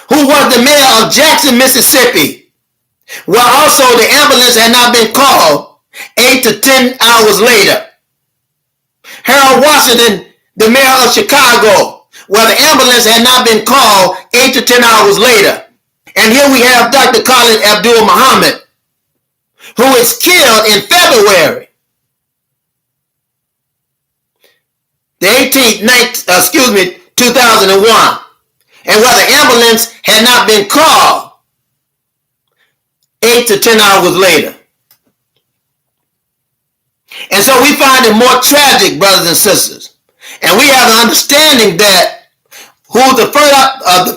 who was the mayor of Jackson, Mississippi, where also the ambulance had not been called 8 to 10 hours later. Harold Washington, the mayor of Chicago, where the ambulance had not been called 8 to 10 hours later. And here we have Dr. Khalid Abdul Muhammad, who is killed in February the 18th, 2001, and where the ambulance had not been called 8 to 10 hours later. And so we find it more tragic, brothers and sisters. And we have an understanding that who's the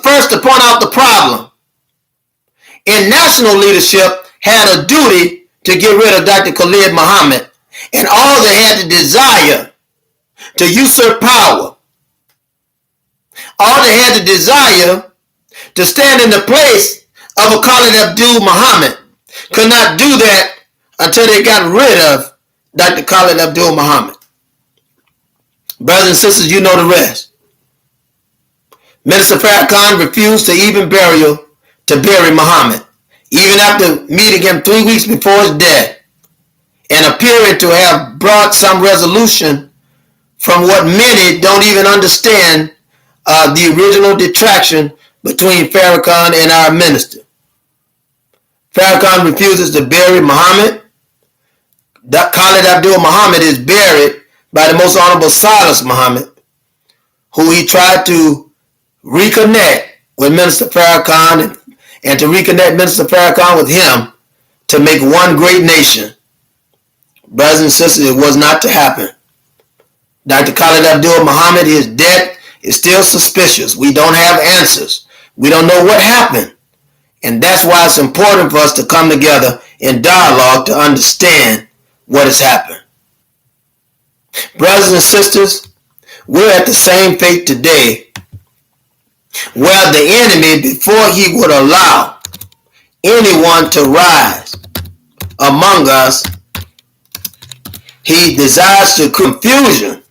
first to point out the problem in national leadership had a duty to get rid of Dr. Khalid Muhammad, and all they had the desire to usurp power. All they had the desire to stand in the place of a Khalid Abdul Muhammad could not do that until they got rid of Dr. Khalid Abdul Muhammad. Brothers and sisters, you know the rest. Minister Farrakhan refused to even bury Muhammad, even after meeting him 3 weeks before his death and appearing to have brought some resolution from what many don't even understand the original detraction between Farrakhan and our minister. Farrakhan refuses to bury Muhammad. Khalid Abdul Muhammad is buried by the Most Honorable Silas Muhammad, who he tried to reconnect with Minister Farrakhan and to reconnect Minister Farrakhan with him to make one great nation. Brothers and sisters, it was not to happen. Dr. Khalid Abdul Muhammad, his death is still suspicious. We don't have answers. We don't know what happened. And that's why it's important for us to come together in dialogue to understand what has happened. Brothers and sisters, we're at the same fate today where the enemy, before he would allow anyone to rise among us, he desires to confusion.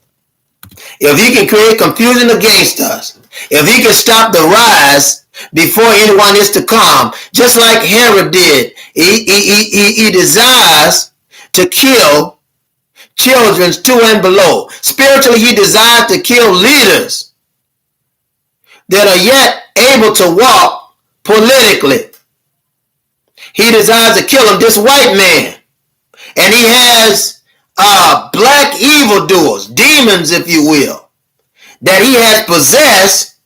If he can create confusion against us, if he can stop the rise before anyone is to come, just like Herod did, he desires to kill children 2 and below. Spiritually, he desires to kill leaders that are yet able to walk politically. He desires to kill him, this white man. And he has black evildoers, demons, if you will, that he has possessed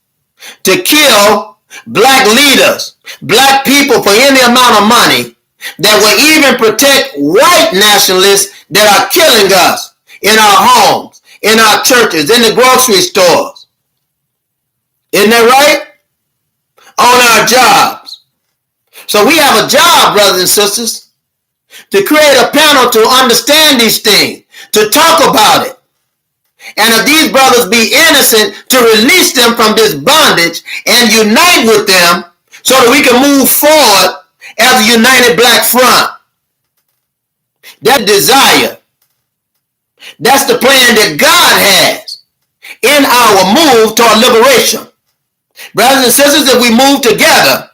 to kill black leaders, black people for any amount of money that will even protect white nationalists that are killing us in our homes, in our churches, in the grocery stores. Isn't that right? On our jobs. So we have a job, brothers and sisters, to create a panel to understand these things, to talk about it. And if these brothers be innocent, to release them from this bondage and unite with them so that we can move forward as a united black front. That desire, that's the plan that God has in our move toward liberation. Brothers and sisters, if we move together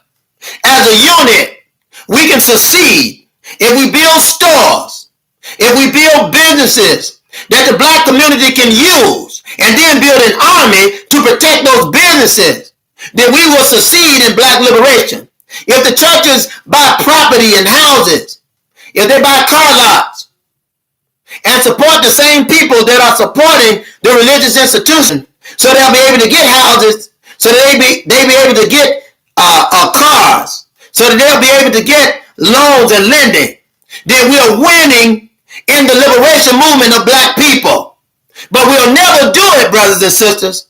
as a unit, we can succeed if we build stores, if we build businesses that the black community can use, and then build an army to protect those businesses, then we will succeed in black liberation. If the churches buy property and houses, if they buy car lots, and support the same people that are supporting the religious institution, so they'll be able to get houses, so that they be able to get cars, so that they'll be able to get loans and lending, then we're winning in the liberation movement of black people. But we'll never do it, brothers and sisters,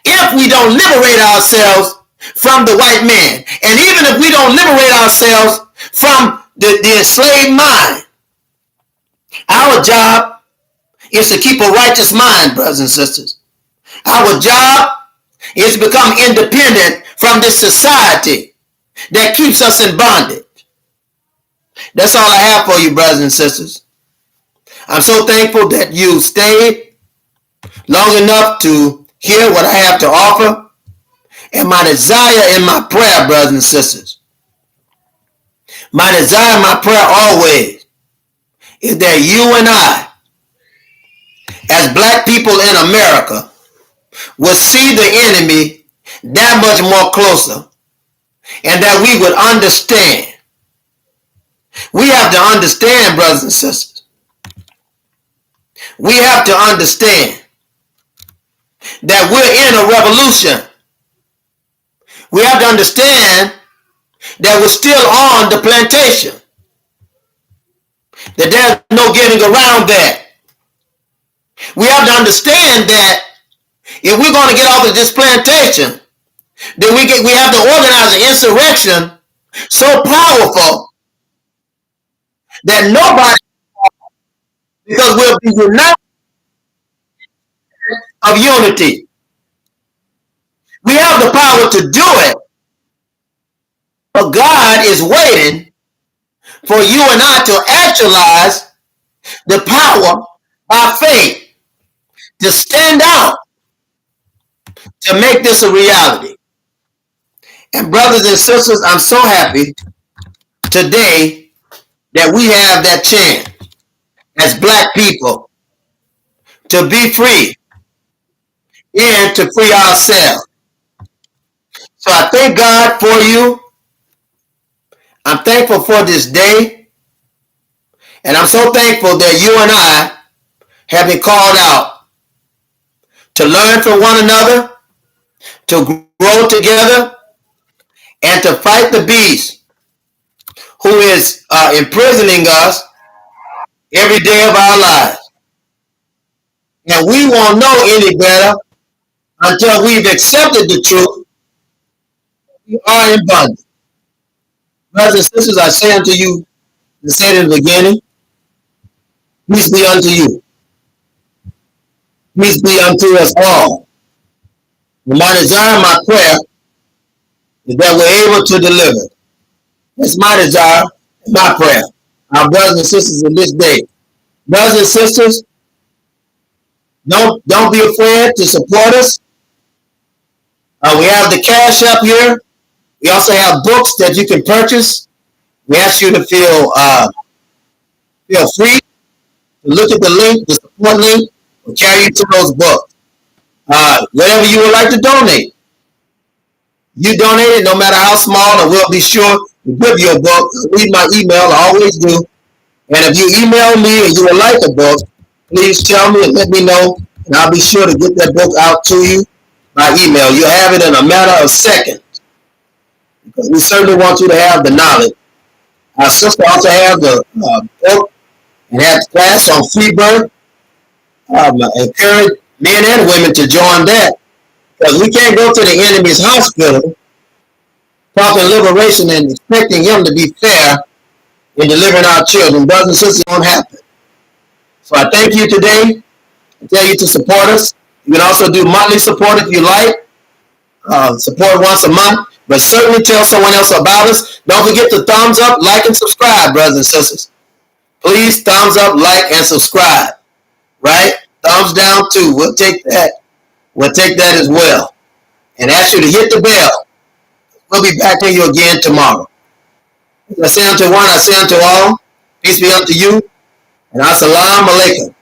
if we don't liberate ourselves from the white man. And even if we don't liberate ourselves from the enslaved mind, our job is to keep a righteous mind, brothers and sisters. Our job is to become independent from this society that keeps us in bondage. That's all I have for you, brothers and sisters. I'm so thankful that you stayed long enough to hear what I have to offer. And my desire and my prayer, brothers and sisters, my desire and my prayer always is that you and I, as black people in America, will see the enemy that much more closer, and that we would understand. We have to understand, brothers and sisters. We have to understand that we're in a revolution. We have to understand that we're still on the plantation, that there's no getting around that. We have to understand that if we're going to get off of this plantation, then we have to organize an insurrection so powerful that nobody, because we'll be united of unity. We have the power to do it, but God is waiting for you and I to actualize the power by faith, to stand out, to make this a reality. And brothers and sisters, I'm so happy today that we have that chance as black people to be free and to free ourselves. So I thank God for you. I'm thankful for this day. And I'm so thankful that you and I have been called out to learn from one another, to grow together, and to fight the beast who is imprisoning us every day of our lives. And we won't know any better until we've accepted the truth. We are in bondage. Brothers and sisters, I say unto you, I said in the beginning, peace be unto you. Peace be unto us all. And my desire and my prayer is that we're able to deliver. That's my desire and my prayer. Our brothers and sisters in this day. Brothers and sisters, don't be afraid to support us. We have the cash up here. We also have books that you can purchase. We ask you to feel free to look at the link, the support link, will carry you to those books. Whatever you would like to donate, you donate it, no matter how small, and we'll be sure to give you a book. Read my email, I always do. And if you email me and you would like a book, please tell me and let me know, and I'll be sure to get that book out to you by email. You'll have it in a matter of seconds, because we certainly want you to have the knowledge. Our sister also has the book and has class on free birth. Encourage men and women to join that, because we can't go to the enemy's hospital talking liberation and expecting him to be fair in delivering our children. Brothers and sisters, it won't happen. So I thank you today. I tell you to support us. You can also do monthly support if you like. Support once a month, but certainly tell someone else about us. Don't forget to thumbs up, like, and subscribe, brothers and sisters. Please thumbs up, like, and subscribe. Right? Thumbs down too. We'll take that. We'll take that as well. And ask you to hit the bell. We'll be back with you again tomorrow. I say unto one, I say unto all, peace be unto you, and assalamu alaikum.